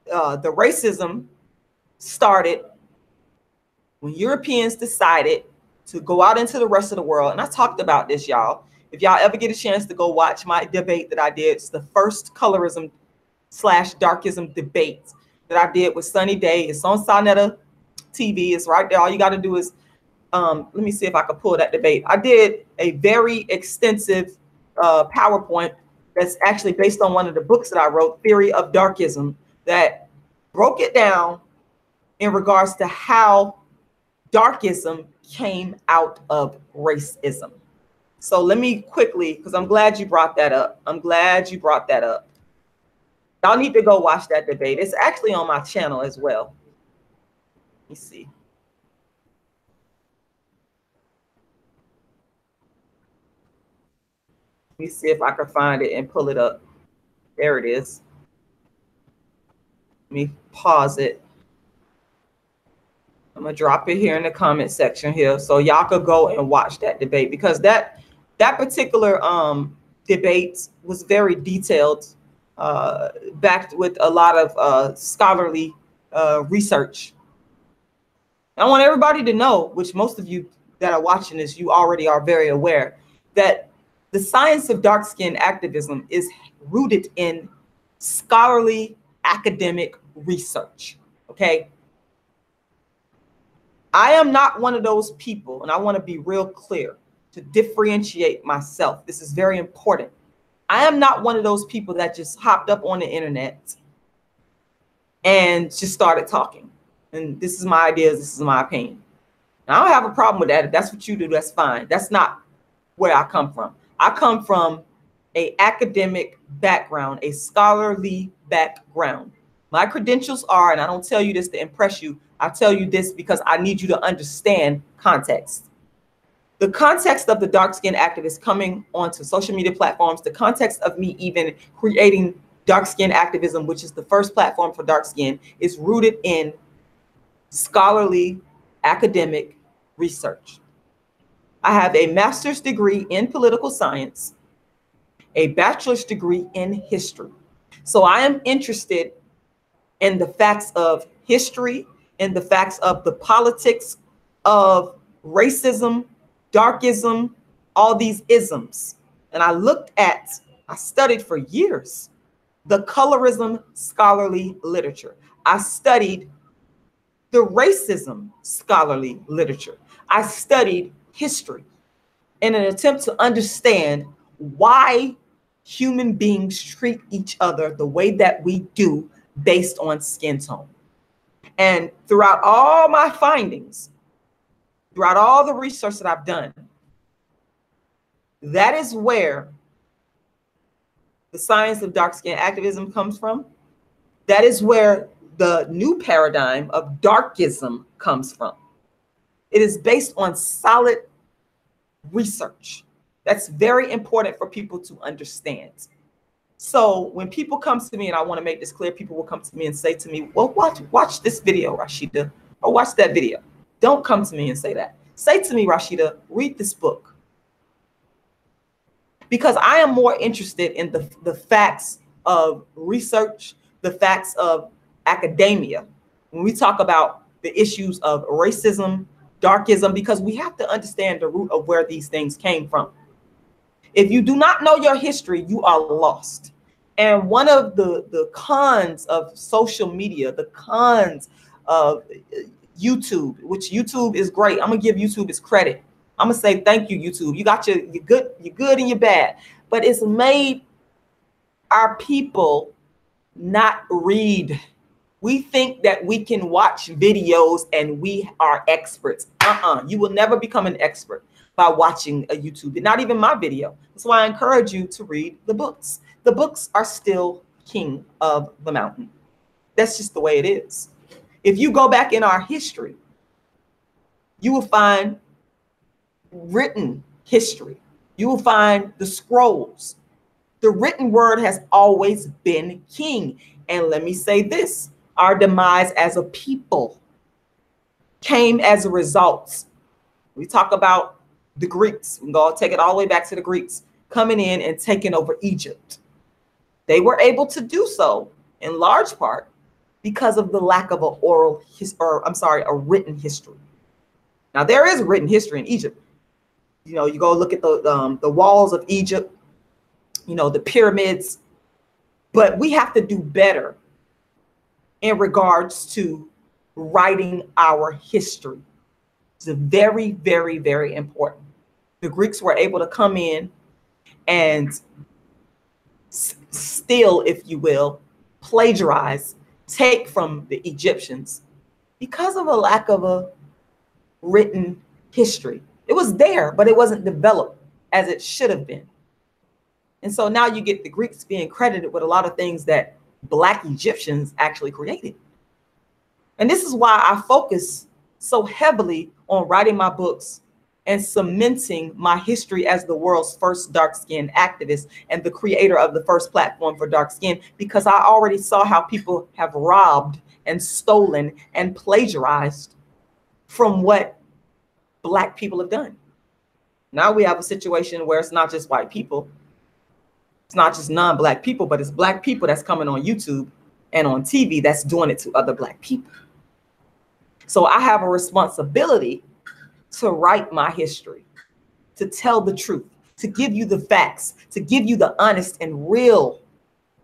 the racism started when Europeans decided to go out into the rest of the world. And I talked about this, y'all. If y'all ever get a chance to go watch my debate that I did, it's the first colorism / darkism debate that I did with Sunny Day. It's on Sonetta TV. It's right there. All you got to do is, let me see if I can pull that debate. I did a very extensive PowerPoint that's actually based on one of the books that I wrote, Theory of Darkism, that broke it down in regards to how darkism came out of racism. So let me quickly, because I'm glad you brought that up. I'm glad you brought that up. Y'all need to go watch that debate. It's actually on my channel as well. Let me see. Let me see if I can find it and pull it up. There it is. Let me pause it. I'm gonna drop it here in the comment section here, so y'all could go and watch that debate, because that particular debate was very detailed, backed with a lot of scholarly research. I want everybody to know, which most of you that are watching this, you already are very aware, that the science of dark skin activism is rooted in scholarly academic research. Okay. I am not one of those people, and I want to be real clear to differentiate myself. This is very important. I am not one of those people that just hopped up on the internet and just started talking. And this is my ideas, this is my opinion. And I don't have a problem with that. If that's what you do, that's fine. That's not where I come from. I come from an academic background, a scholarly background. My credentials are, and I don't tell you this to impress you, I tell you this because I need you to understand context. The context of the dark skin activist coming onto social media platforms, the context of me even creating dark skin activism, which is the first platform for dark skin, is rooted in scholarly academic research. I have a master's degree in political science, a bachelor's degree in history. So I am interested in the facts of history, in the facts of the politics of racism, darkism, all these isms. And I studied for years the colorism scholarly literature. I studied the racism scholarly literature. I studied history in an attempt to understand why human beings treat each other the way that we do based on skin tone. And throughout all my findings, throughout all the research that I've done, that is where the science of dark skin activism comes from. That is where the new paradigm of darkism comes from. It is based on solid research. That's very important for people to understand. So when people come to me, and I want to make this clear, people will come to me and say to me, well, watch this video, Rashida, or watch that video. Don't come to me and say that. Say to me, Rashida, read this book. Because I am more interested in the facts of research, the facts of academia. When we talk about the issues of racism, darkism, because we have to understand the root of where these things came from. If you do not know your history, you are lost. And one of the cons of social media, the cons of YouTube, which YouTube is great. I'm gonna give YouTube its credit. I'm gonna say thank you, YouTube. You got your good and your bad, but it's made our people not read. We think that we can watch videos and we are experts. You will never become an expert by watching a YouTube, not even my video. That's why I encourage you to read the books. The books are still king of the mountain. That's just the way it is. If you go back in our history, you will find written history. You will find the scrolls. The written word has always been king. And let me say this, our demise as a people came as a result. We talk about the Greeks. We can go take it all the way back to the Greeks coming in and taking over Egypt. They were able to do so in large part because of the lack of a written history. Now, there is written history in Egypt. You know, you go look at the walls of Egypt, you know, the pyramids, but we have to do better in regards to writing our history. It's very, very, very important. The Greeks were able to come in and steal, if you will, plagiarize, take from the Egyptians because of a lack of a written history. It was there, but it wasn't developed as it should have been. And so now you get the Greeks being credited with a lot of things that Black Egyptians actually created. And this is why I focus so heavily on writing my books and cementing my history as the world's first dark-skinned activist and the creator of the first platform for dark skin, because I already saw how people have robbed and stolen and plagiarized from what Black people have done. Now we have a situation where it's not just white people, it's not just non-Black people, but it's Black people that's coming on YouTube and on TV that's doing it to other Black people. So I have a responsibility to write my history, to tell the truth, to give you the facts, to give you the honest and real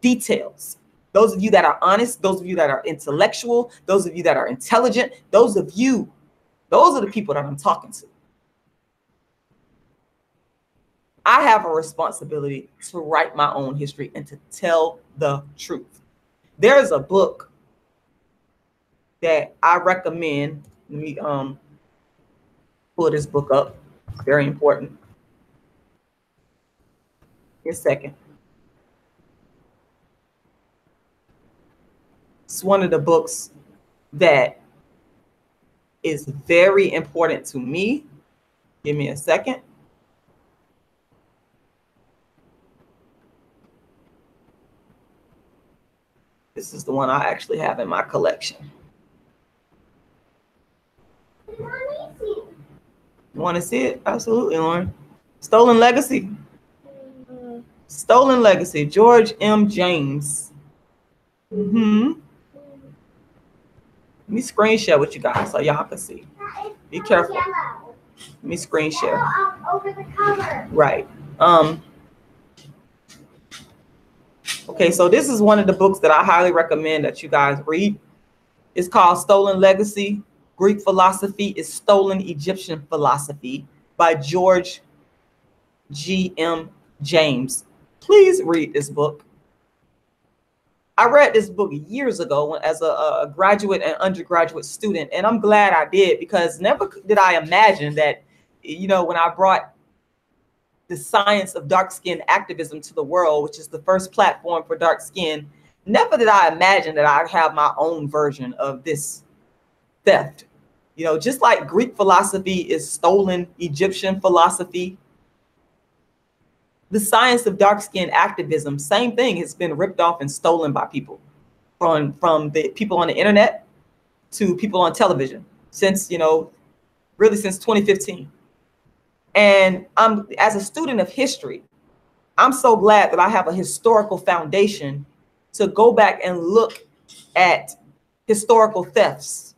details. Those of you that are honest, those of you that are intellectual, those of you that are intelligent, those are the people that I'm talking to. I have a responsibility to write my own history and to tell the truth. There's a book that I recommend. Let me pull this book up. It's very important. Just a second. It's one of the books that is very important to me. Give me a second. This is the one I actually have in my collection. You want to see it? Absolutely, Lauren. Stolen Legacy. Stolen Legacy, George M. James. Let me screen share with you guys so y'all can see. Be careful. Let me screen share. Over the cover. Right. Okay, so this is one of the books that I highly recommend that you guys read. It's called Stolen Legacy. Greek Philosophy is Stolen Egyptian Philosophy by George G.M. James. Please read this book. I read this book years ago as a graduate and undergraduate student, and I'm glad I did, because never did I imagine that, you know, when I brought the science of dark skin activism to the world, which is the first platform for dark skin, never did I imagine that I'd have my own version of this theft. You know, just like Greek philosophy is stolen Egyptian philosophy, the science of dark skin activism, same thing, has been ripped off and stolen by people, from the people on the internet to people on television since, you know, really since 2015. And as a student of history, I'm so glad that I have a historical foundation to go back and look at historical thefts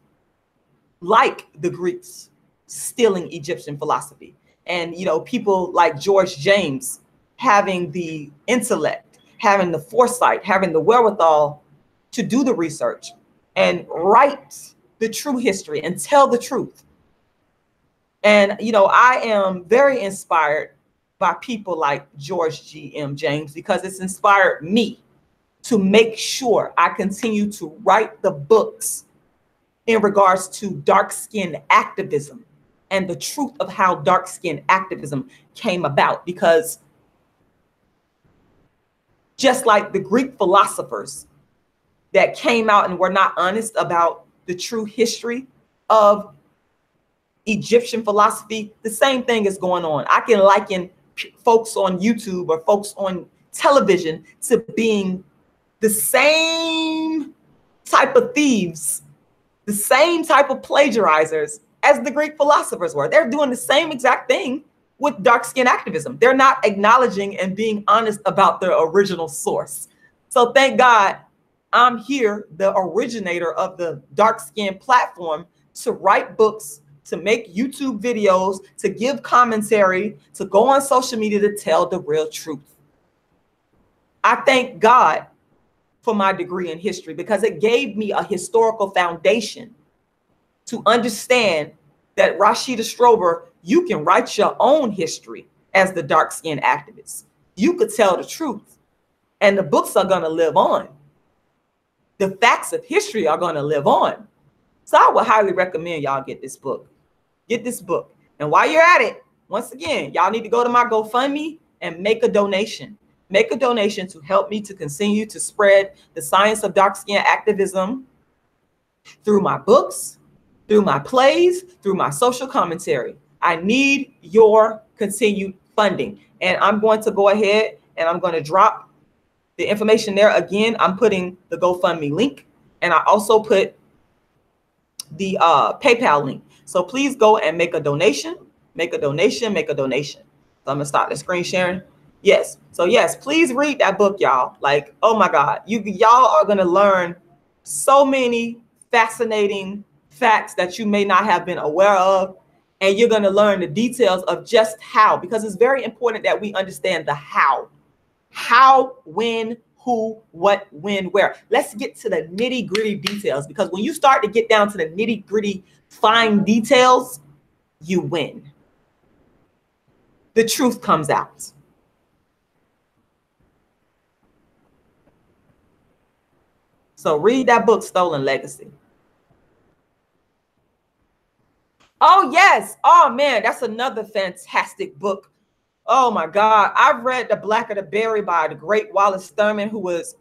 like the Greeks stealing Egyptian philosophy. And, you know, people like George James having the intellect, having the foresight, having the wherewithal to do the research and write the true history and tell the truth. And, you know, I am very inspired by people like George G.M. James, because it's inspired me to make sure I continue to write the books in regards to dark skin activism and the truth of how dark skin activism came about. Because just like the Greek philosophers that came out and were not honest about the true history of Egyptian philosophy, the same thing is going on. I can liken folks on YouTube or folks on television to being the same type of thieves, the same type of plagiarizers as the Greek philosophers were. They're doing the same exact thing with dark skin activism. They're not acknowledging and being honest about their original source. So thank God I'm here, the originator of the dark skin platform, to write books, to make YouTube videos, to give commentary, to go on social media to tell the real truth. I thank God for my degree in history because it gave me a historical foundation to understand that Rashida Strober, you can write your own history as the dark skin activist. You could tell the truth and the books are going to live on. The facts of history are going to live on. So I would highly recommend y'all get this book. Get this book. And while you're at it, once again, y'all need to go to my GoFundMe and make a donation. Make a donation to help me to continue to spread the science of dark skin activism through my books, through my plays, through my social commentary. I need your continued funding. And I'm going to go ahead and I'm going to drop the information there. Again, I'm putting the GoFundMe link, and I also put the PayPal link. So please go and make a donation, make a donation, make a donation. So I'm gonna start the screen sharing. Yes. So yes, please read that book, y'all. Like, oh my God, y'all are gonna learn so many fascinating facts that you may not have been aware of. And you're gonna learn the details of just how, because it's very important that we understand the how. How, when, who, what, when, where. Let's get to the nitty gritty details, because when you start to get down to the nitty gritty fine details, you win. The truth comes out. So read that book, Stolen Legacy. Oh, yes. Oh, man, that's another fantastic book. Oh, my God. I've read The Black of the Berry by the great Wallace Thurman, who was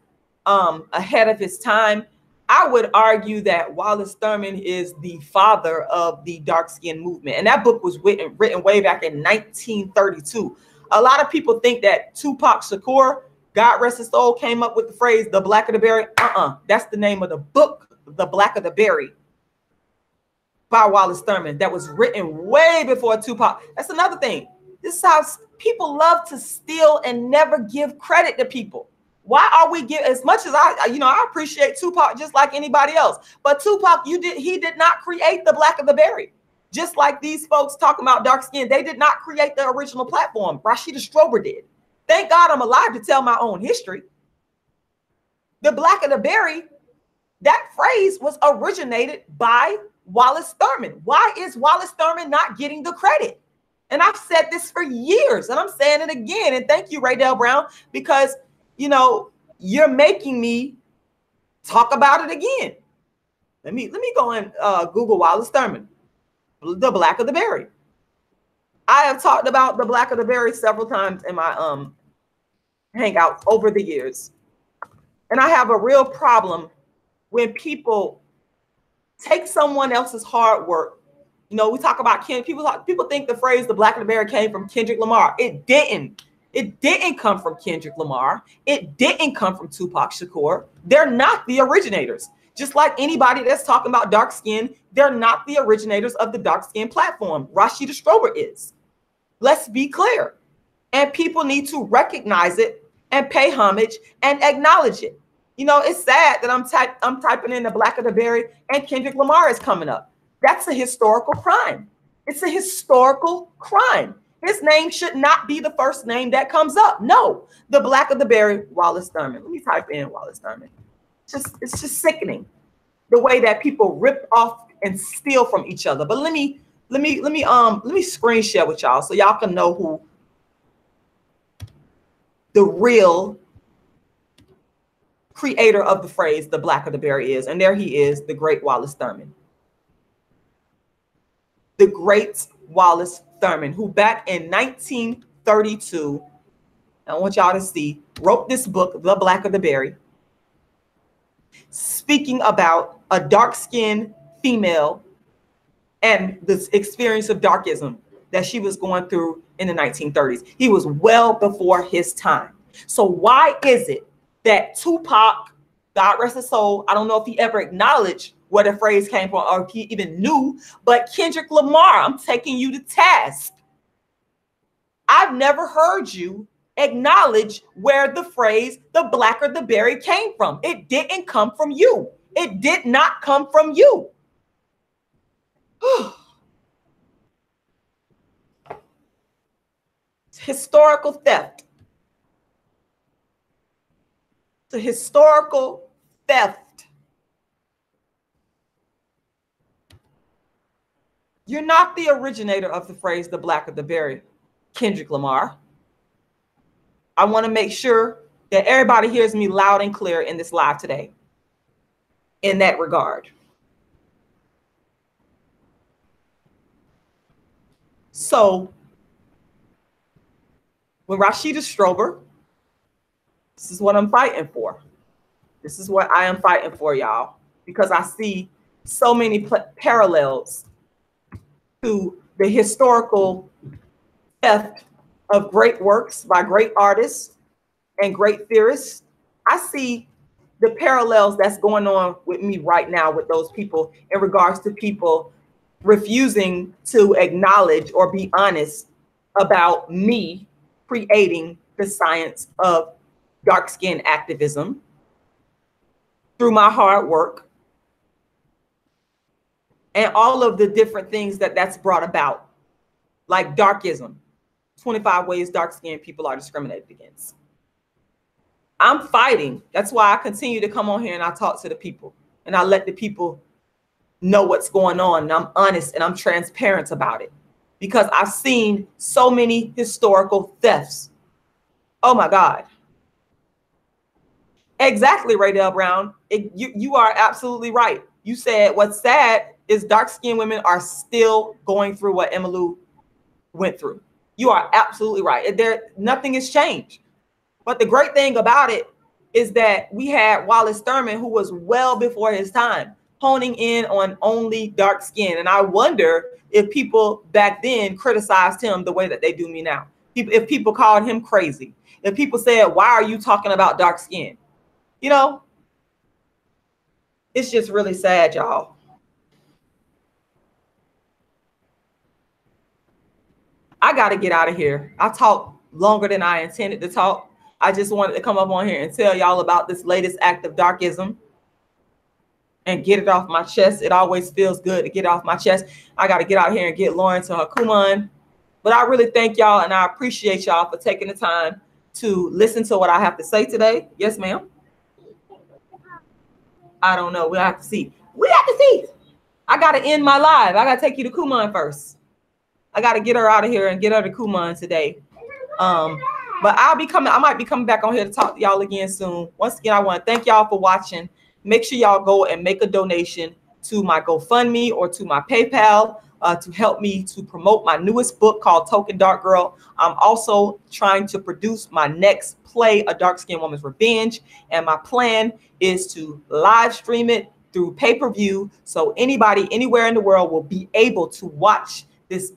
ahead of his time. I would argue that Wallace Thurman is the father of the dark skin movement. And that book was written way back in 1932. A lot of people think that Tupac Shakur, God rest his soul, came up with the phrase, the black of the berry. That's the name of the book, The Black of the Berry, by Wallace Thurman, that was written way before Tupac. That's another thing. This is how people love to steal and never give credit to people. Why are we giving, as much as I appreciate Tupac just like anybody else, but Tupac, he did not create the black of the berry. Just like these folks talking about dark skin, they did not create the original platform. Rashida Strober did. Thank God I'm alive to tell my own history. The black of the berry, that phrase was originated by Wallace Thurman. Why is Wallace Thurman not getting the credit? And I've said this for years, and I'm saying it again. And thank you, Raydell Brown, because you're making me talk about it again. Let me go and Google Wallace Thurman, the black of the berry. I have talked about the black of the berry several times in my hangouts over the years. And I have a real problem when people take someone else's hard work. We talk about people think the phrase the black of the berry came from Kendrick Lamar. It didn't. It didn't come from Kendrick Lamar. It didn't come from Tupac Shakur. They're not the originators. Just like anybody that's talking about dark skin, they're not the originators of the dark skin platform. Rashida Strober is. Let's be clear. And people need to recognize it and pay homage and acknowledge it. It's sad that I'm typing in the black of the berry and Kendrick Lamar is coming up. That's a historical crime. It's a historical crime. His name should not be the first name that comes up. No, the black of the berry, Wallace Thurman. Let me type in Wallace Thurman. It's just sickening the way that people rip off and steal from each other. But let me screen share with y'all so y'all can know who the real creator of the phrase the black of the berry is. And there he is, the great Wallace Thurman. The great Wallace Thurman, who back in 1932, I want y'all to see, wrote this book, The Black of the Berry, speaking about a dark-skinned female and the experience of darkism that she was going through in the 1930s. He was well before his time. So why is it that Tupac, God rest his soul, I don't know if he ever acknowledged where the phrase came from or if he even knew, but Kendrick Lamar, I'm taking you to task. I've never heard you acknowledge where the phrase the blacker the berry came from. It didn't come from you. It did not come from you. Historical theft. It's a historical theft. You're not the originator of the phrase the blacker the berry, Kendrick Lamar. I want to make sure that everybody hears me loud and clear in this live today in that regard. So when Rashida Strober, this is what I'm fighting for. This is what I am fighting for, y'all, because I see so many parallels to the historical theft of great works by great artists and great theorists. I see the parallels that's going on with me right now with those people in regards to people refusing to acknowledge or be honest about me creating the science of dark skin activism through my hard work and all of the different things that that's brought about, like Darkism, 25 ways dark skinned people are discriminated against. I'm fighting. That's why I continue to come on here and I talk to the people and I let the people know what's going on. And I'm honest and I'm transparent about it because I've seen so many historical thefts. Oh my God. Exactly, Raydell Brown. You are absolutely right. You said what's sad is dark-skinned women are still going through what Emmylou went through. You are absolutely right. Nothing has changed. But the great thing about it is that we had Wallace Thurman, who was well before his time, honing in on only dark skin. And I wonder if people back then criticized him the way that they do me now. If people called him crazy, if people said, why are you talking about dark skin? You know, it's just really sad, y'all. I got to get out of here. I talked longer than I intended to talk. I just wanted to come up on here and tell y'all about this latest act of darkism and get it off my chest. It always feels good to get it off my chest. I got to get out here and get Lauren to her Kuman. But I really thank y'all and I appreciate y'all for taking the time to listen to what I have to say today. Yes, ma'am. I don't know. We'll have to see. We have to see. I got to end my live. I got to take you to Kuman first. I got to get her out of here and get her to Kuman today. But I might be coming back on here to talk to y'all again soon. Once again, I want to thank y'all for watching. Make sure y'all go and make a donation to my GoFundMe or to my PayPal to help me to promote my newest book called Token Dark Girl. I'm also trying to produce my next play, A Dark Skinned Woman's Revenge. And my plan is to live stream it through pay-per-view. So anybody anywhere in the world will be able to watch this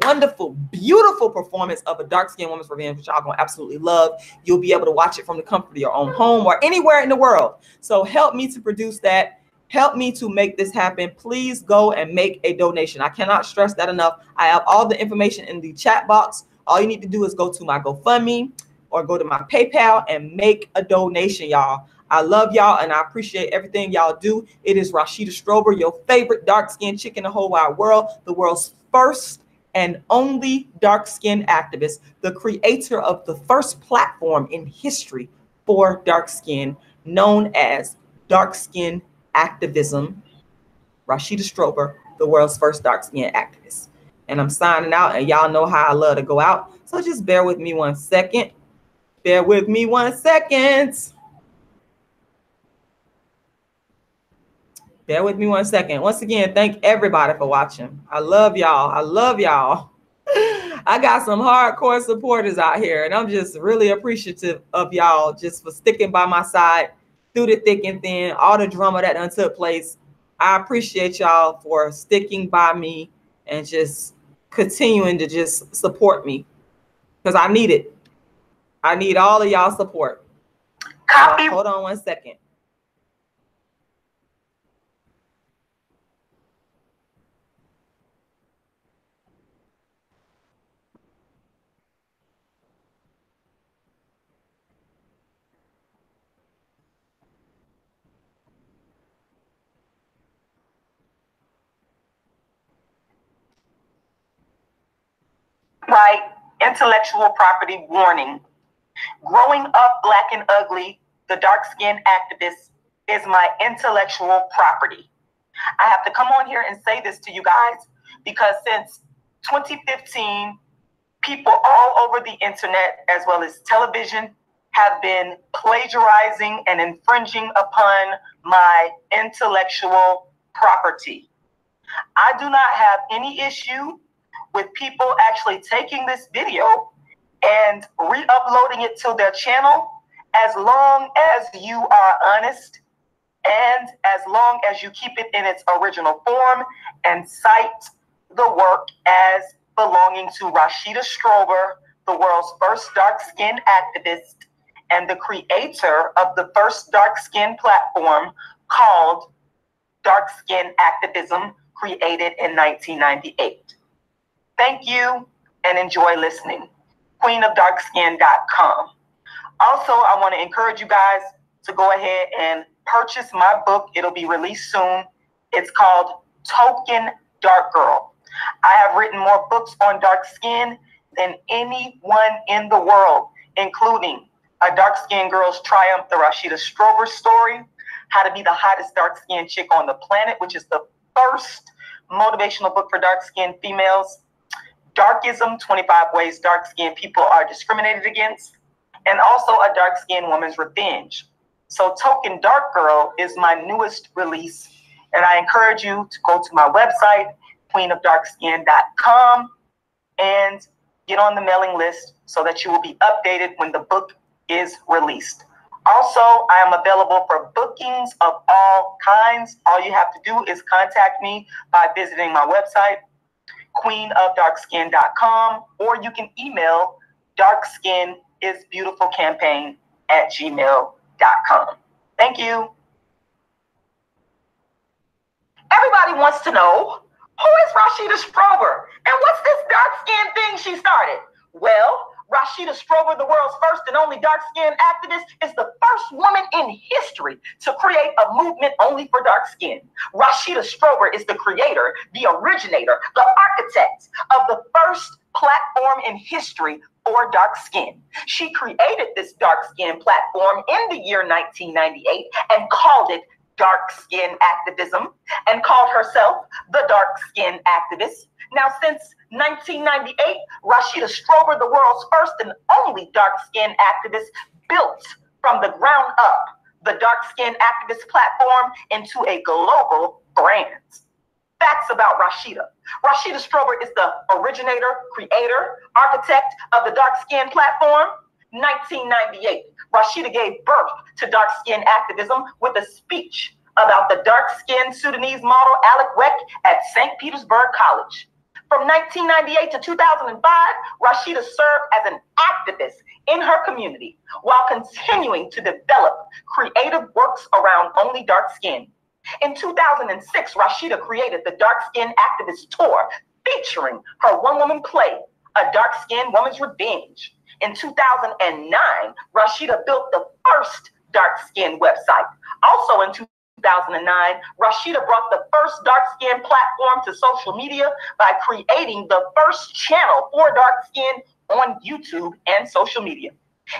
wonderful, beautiful performance of A Dark Skinned Woman's Revenge, which y'all gonna absolutely love. You'll be able to watch it from the comfort of your own home or anywhere in the world. So help me to produce that. Help me to make this happen. Please go and make a donation. I cannot stress that enough. I have all the information in the chat box. All you need to do is go to my GoFundMe or go to my PayPal and make a donation, y'all. I love y'all and I appreciate everything y'all do. It is Rashida Strober, your favorite dark-skinned chick in the whole wide world, the world's first and only dark-skinned activist, the creator of the first platform in history for dark skin, known as Dark Skin Activism. Rashida Strober, the world's first dark skin activist. And I'm signing out, and y'all know how I love to go out. So just bear with me 1 second. Bear with me 1 second. Bear with me 1 second. Once again, thank everybody for watching. I love y'all. I love y'all. I got some hardcore supporters out here, and I'm just really appreciative of y'all just for sticking by my side through the thick and thin, all the drama that done took place. I appreciate y'all for sticking by me and just continuing to just support me because I need it. I need all of y'all support. Hold on 1 second. copyright, intellectual property warning. Growing up black and ugly, the dark-skinned activist is my intellectual property. I have to come on here and say this to you guys because since 2015, people all over the internet as well as television have been plagiarizing and infringing upon my intellectual property. I do not have any issue with people actually taking this video and re-uploading it to their channel as long as you are honest and as long as you keep it in its original form and cite the work as belonging to Rashida Strober, the world's first dark-skinned activist and the creator of the first dark-skinned platform called Dark Skin Activism, created in 1998. Thank you and enjoy listening. queenofdarkskin.com. Also, I want to encourage you guys to go ahead and purchase my book. It'll be released soon. It's called Token Dark Girl. I have written more books on dark skin than anyone in the world, including A Dark Skinned Girl's Triumph, the Rashida Strober story, How to Be the Hottest Dark Skinned Chick on the Planet, which is the first motivational book for dark skinned females, Darkism, 25 Ways Dark Skinned People Are Discriminated Against, and also A Dark Skinned Woman's Revenge. So Token Dark Girl is my newest release, and I encourage you to go to my website, queenofdarkskin.com, and get on the mailing list so that you will be updated when the book is released. Also, I am available for bookings of all kinds. All you have to do is contact me by visiting my website, queenofdarkskin.com, or you can email darkskinisbeautifulcampaign@gmail.com. Thank you. Everybody wants to know, who is Rashida Strober? And what's this dark skin thing she started? Well, Rashida Strober, the world's first and only dark-skinned activist, is the first woman in history to create a movement only for dark skin. Rashida Strober is the creator, the originator, the architect of the first platform in history for dark skin. She created this dark skin platform in the year 1998 and called it Dark Skin Activism and called herself the Dark Skin Activist. Now, since 1998, Rashida Strober, the world's first and only dark skin activist, built from the ground up the Dark Skin Activist platform into a global brand. Facts about Rashida. Rashida Strober is the originator, creator, architect of the Dark Skin platform. 1998, Rashida gave birth to dark skin activism with a speech about the dark-skinned Sudanese model Alec Weck at St. Petersburg College. From 1998 to 2005, Rashida served as an activist in her community while continuing to develop creative works around only dark skin. In 2006, Rashida created the Dark Skin Activist Tour featuring her one-woman play, A Dark Skinned Woman's Revenge. In 2009, Rashida built the first dark skin website. Also in 2009, Rashida brought the first dark skin platform to social media by creating the first channel for dark skin on YouTube and social media.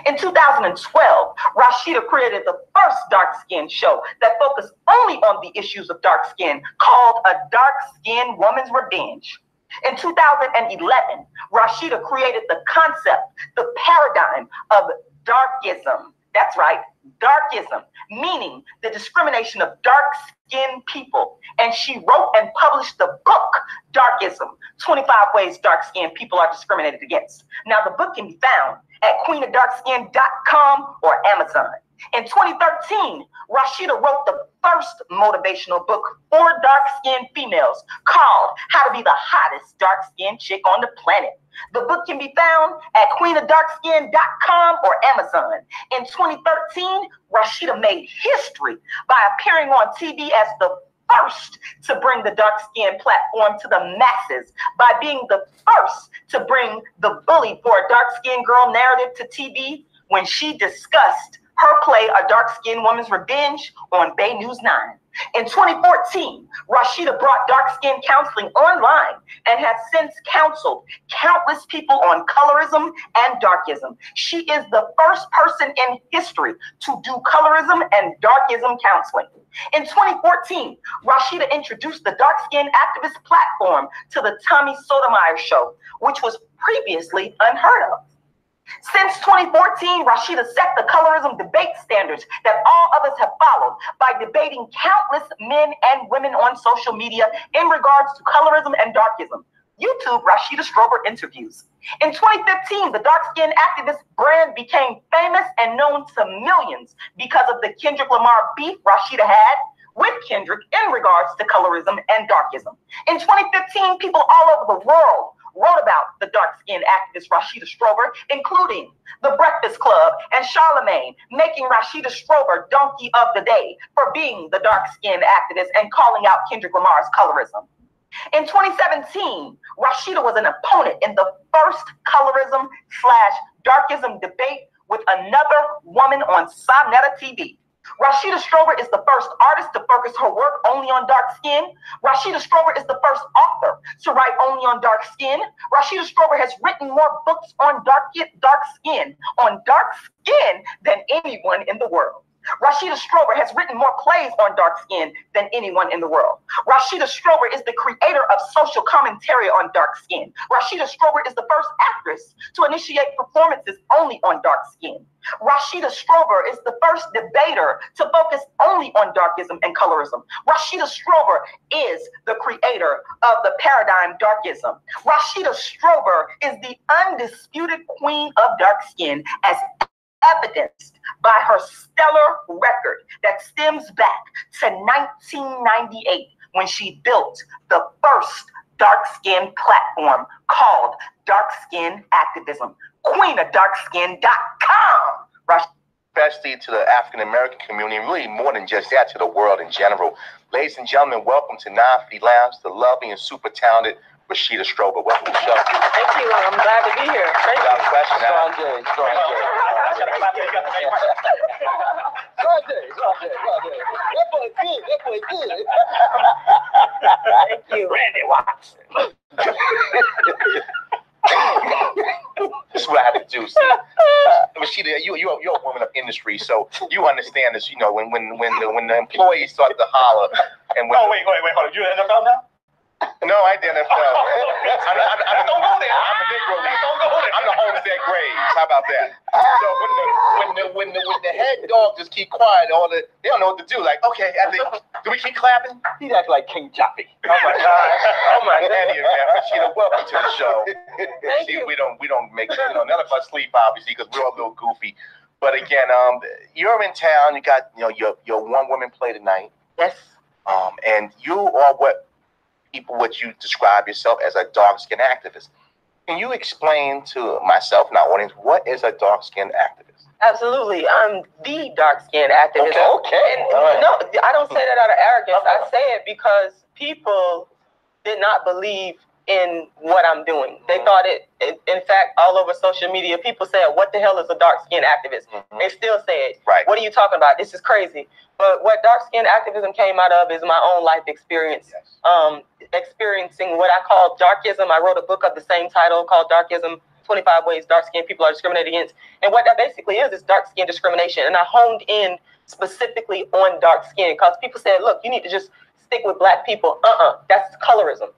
In 2012, Rashida created the first dark skin show that focused only on the issues of dark skin, called A Dark Skinned Woman's Revenge. In 2011, Rashida created the concept, the paradigm of Darkism. That's right, Darkism, meaning the discrimination of dark-skinned people. And she wrote and published the book, Darkism, 25 Ways Dark-Skinned People Are Discriminated Against. Now, the book can be found at queenofdarkskin.com or Amazon. In 2013, Rashida wrote the first motivational book for dark-skinned females called How to Be the Hottest Dark-Skinned Chick on the Planet. The book can be found at queenofdarkskin.com or Amazon. In 2013, Rashida made history by appearing on TV as the first to bring the dark skin platform to the masses, by being the first to bring the bully for a dark skinned girl narrative to TV when she discussed her play A Dark-Skinned Woman's Revenge on Bay News 9. In 2014, Rashida brought dark-skin counseling online and has since counseled countless people on colorism and darkism. She is the first person in history to do colorism and darkism counseling. In 2014, Rashida introduced the Dark Skin Activist platform to the Tommy Sotomayor Show, which was previously unheard of. Since 2014, Rashida set the colorism debate standards that all others have followed by debating countless men and women on social media in regards to colorism and darkism. YouTube Rashida Strober interviews. In 2015, the dark-skinned activist brand became famous and known to millions because of the Kendrick Lamar beef Rashida had with Kendrick in regards to colorism and darkism. In 2015, people all over the world wrote about the dark-skinned activist Rashida Strober, including The Breakfast Club and Charlemagne, making Rashida Strober Donkey of the Day for being the dark-skinned activist and calling out Kendrick Lamar's colorism. In 2017, Rashida was an opponent in the first colorism/darkism debate with another woman on Sonetta TV. Rashida Strober is the first artist to focus her work only on dark skin. Rashida Strober is the first author to write only on dark skin. Rashida Strober has written more books on dark skin than anyone in the world. Rashida Strober has written more plays on dark skin than anyone in the world. Rashida Strober is the creator of social commentary on dark skin. Rashida Strober is the first actress to initiate performances only on dark skin. Rashida Strober is the first debater to focus only on darkism and colorism. Rashida Strober is the creator of the paradigm darkism. Rashida Strober is the undisputed queen of dark skin, as evidenced by her stellar record that stems back to 1998 when she built the first dark-skin platform called Dark Skin Activism. queenofdarkskin.com. Especially to the African-American community, really more than just that, to the world in general. Ladies and gentlemen, welcome to 950 Lounge, the lovely and super talented Rashida Strober. Welcome to the show. Thank you. I'm glad to be here. Thank you. Without question, Thank you. Randy Watson. This is what I had to do. See, Rashida, you're a woman of industry, so you understand this. You know, when the employees start to holler, and when wait, hold on. You in the NFL now? No, I didn't. Don't go there. I'm the Negro League. Don't go there. I'm the Homestead Graves. How about that? So when the head dog just keep quiet, they don't know what to do. Like, okay, do we keep clapping? He's acting like King Joppy. Oh my God! Oh my God! Rashida, welcome to the show. Thank you. We don't make none of us sleep obviously because we're all a little goofy. But again, you're in town. You got your one woman play tonight. Yes. And you are what you describe yourself as a dark-skinned activist. Can you explain to myself and our audience what is a dark-skinned activist? Absolutely. I'm the dark-skinned activist. Okay. And no, I don't say that out of arrogance. I say it because people did not believe in what I'm doing. They thought it, in fact, all over social media, people said, what the hell is a dark-skinned activist? Mm-hmm. They still say it. Right. What are you talking about? This is crazy. But what dark-skinned activism came out of is my own life experience. Yes. Experiencing what I call darkism. I wrote a book of the same title called Darkism, 25 Ways Dark-Skinned People Are Discriminated Against. And what that basically is dark-skin discrimination. And I honed in specifically on dark skin because people said, look, you need to just stick with black people. That's colorism.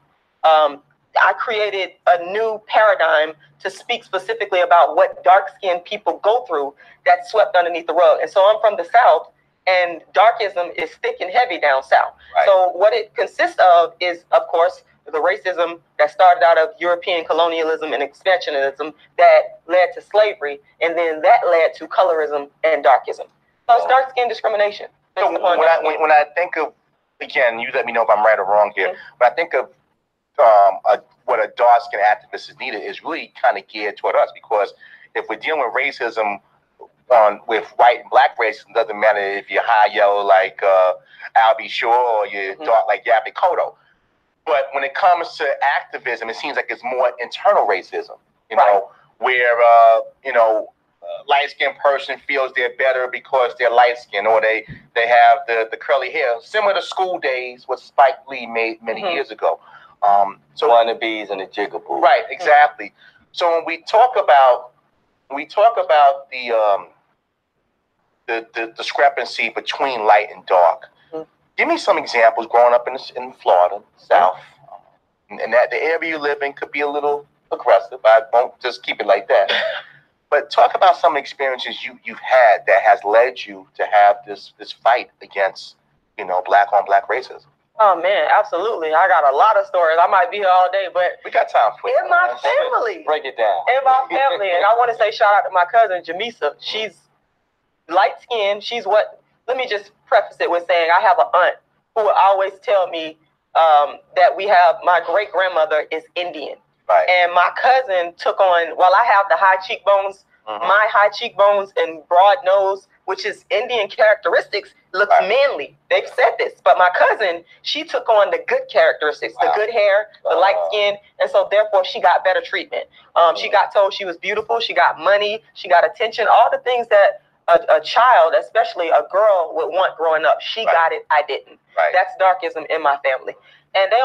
I created a new paradigm to speak specifically about what dark-skinned people go through that's swept underneath the rug. And so I'm from the South, and darkism is thick and heavy down South. Right. So what it consists of is, of course, the racism that started out of European colonialism and expansionism that led to slavery, and then that led to colorism and darkism. So it's dark-skin discrimination. So when I think of, again, you let me know if I'm right or wrong here, when I think of what a dark-skinned activist is needed is really kind of geared toward us, because if we're dealing with racism with white and black racism, doesn't matter if you're high yellow like Albie Shore or you're dark like Yaphet Kotto. But when it comes to activism, it seems like it's more internal racism, you know, where light-skinned person feels they're better because they're light-skinned, or they have the curly hair, similar to School Days, what Spike Lee made many years ago. So wannabes and the jigaboo. Right, exactly. So when we talk about the discrepancy between light and dark, give me some examples growing up in Florida, South, and that the area you live in could be a little aggressive. I won't just keep it like that. But talk about some experiences you've had that has led you to have this fight against, black on black racism. Oh man, absolutely. I got a lot of stories. I might be here all day, but we got time for it. In my family. Break it down. In my family. And I want to say shout out to my cousin Jamisa. She's light skinned. Let me just preface it with saying I have an aunt who would always tell me that my great grandmother is Indian. Right. And my cousin took on, while I have the high cheekbones, my high cheekbones and broad nose, which is Indian characteristics, looks manly. They've said this. But my cousin, she took on the good characteristics, the good hair, the light skin, and so therefore she got better treatment. She got told she was beautiful, she got money, she got attention, all the things that a child, especially a girl, would want growing up. She got it, I didn't. Right. That's darkism in my family. And they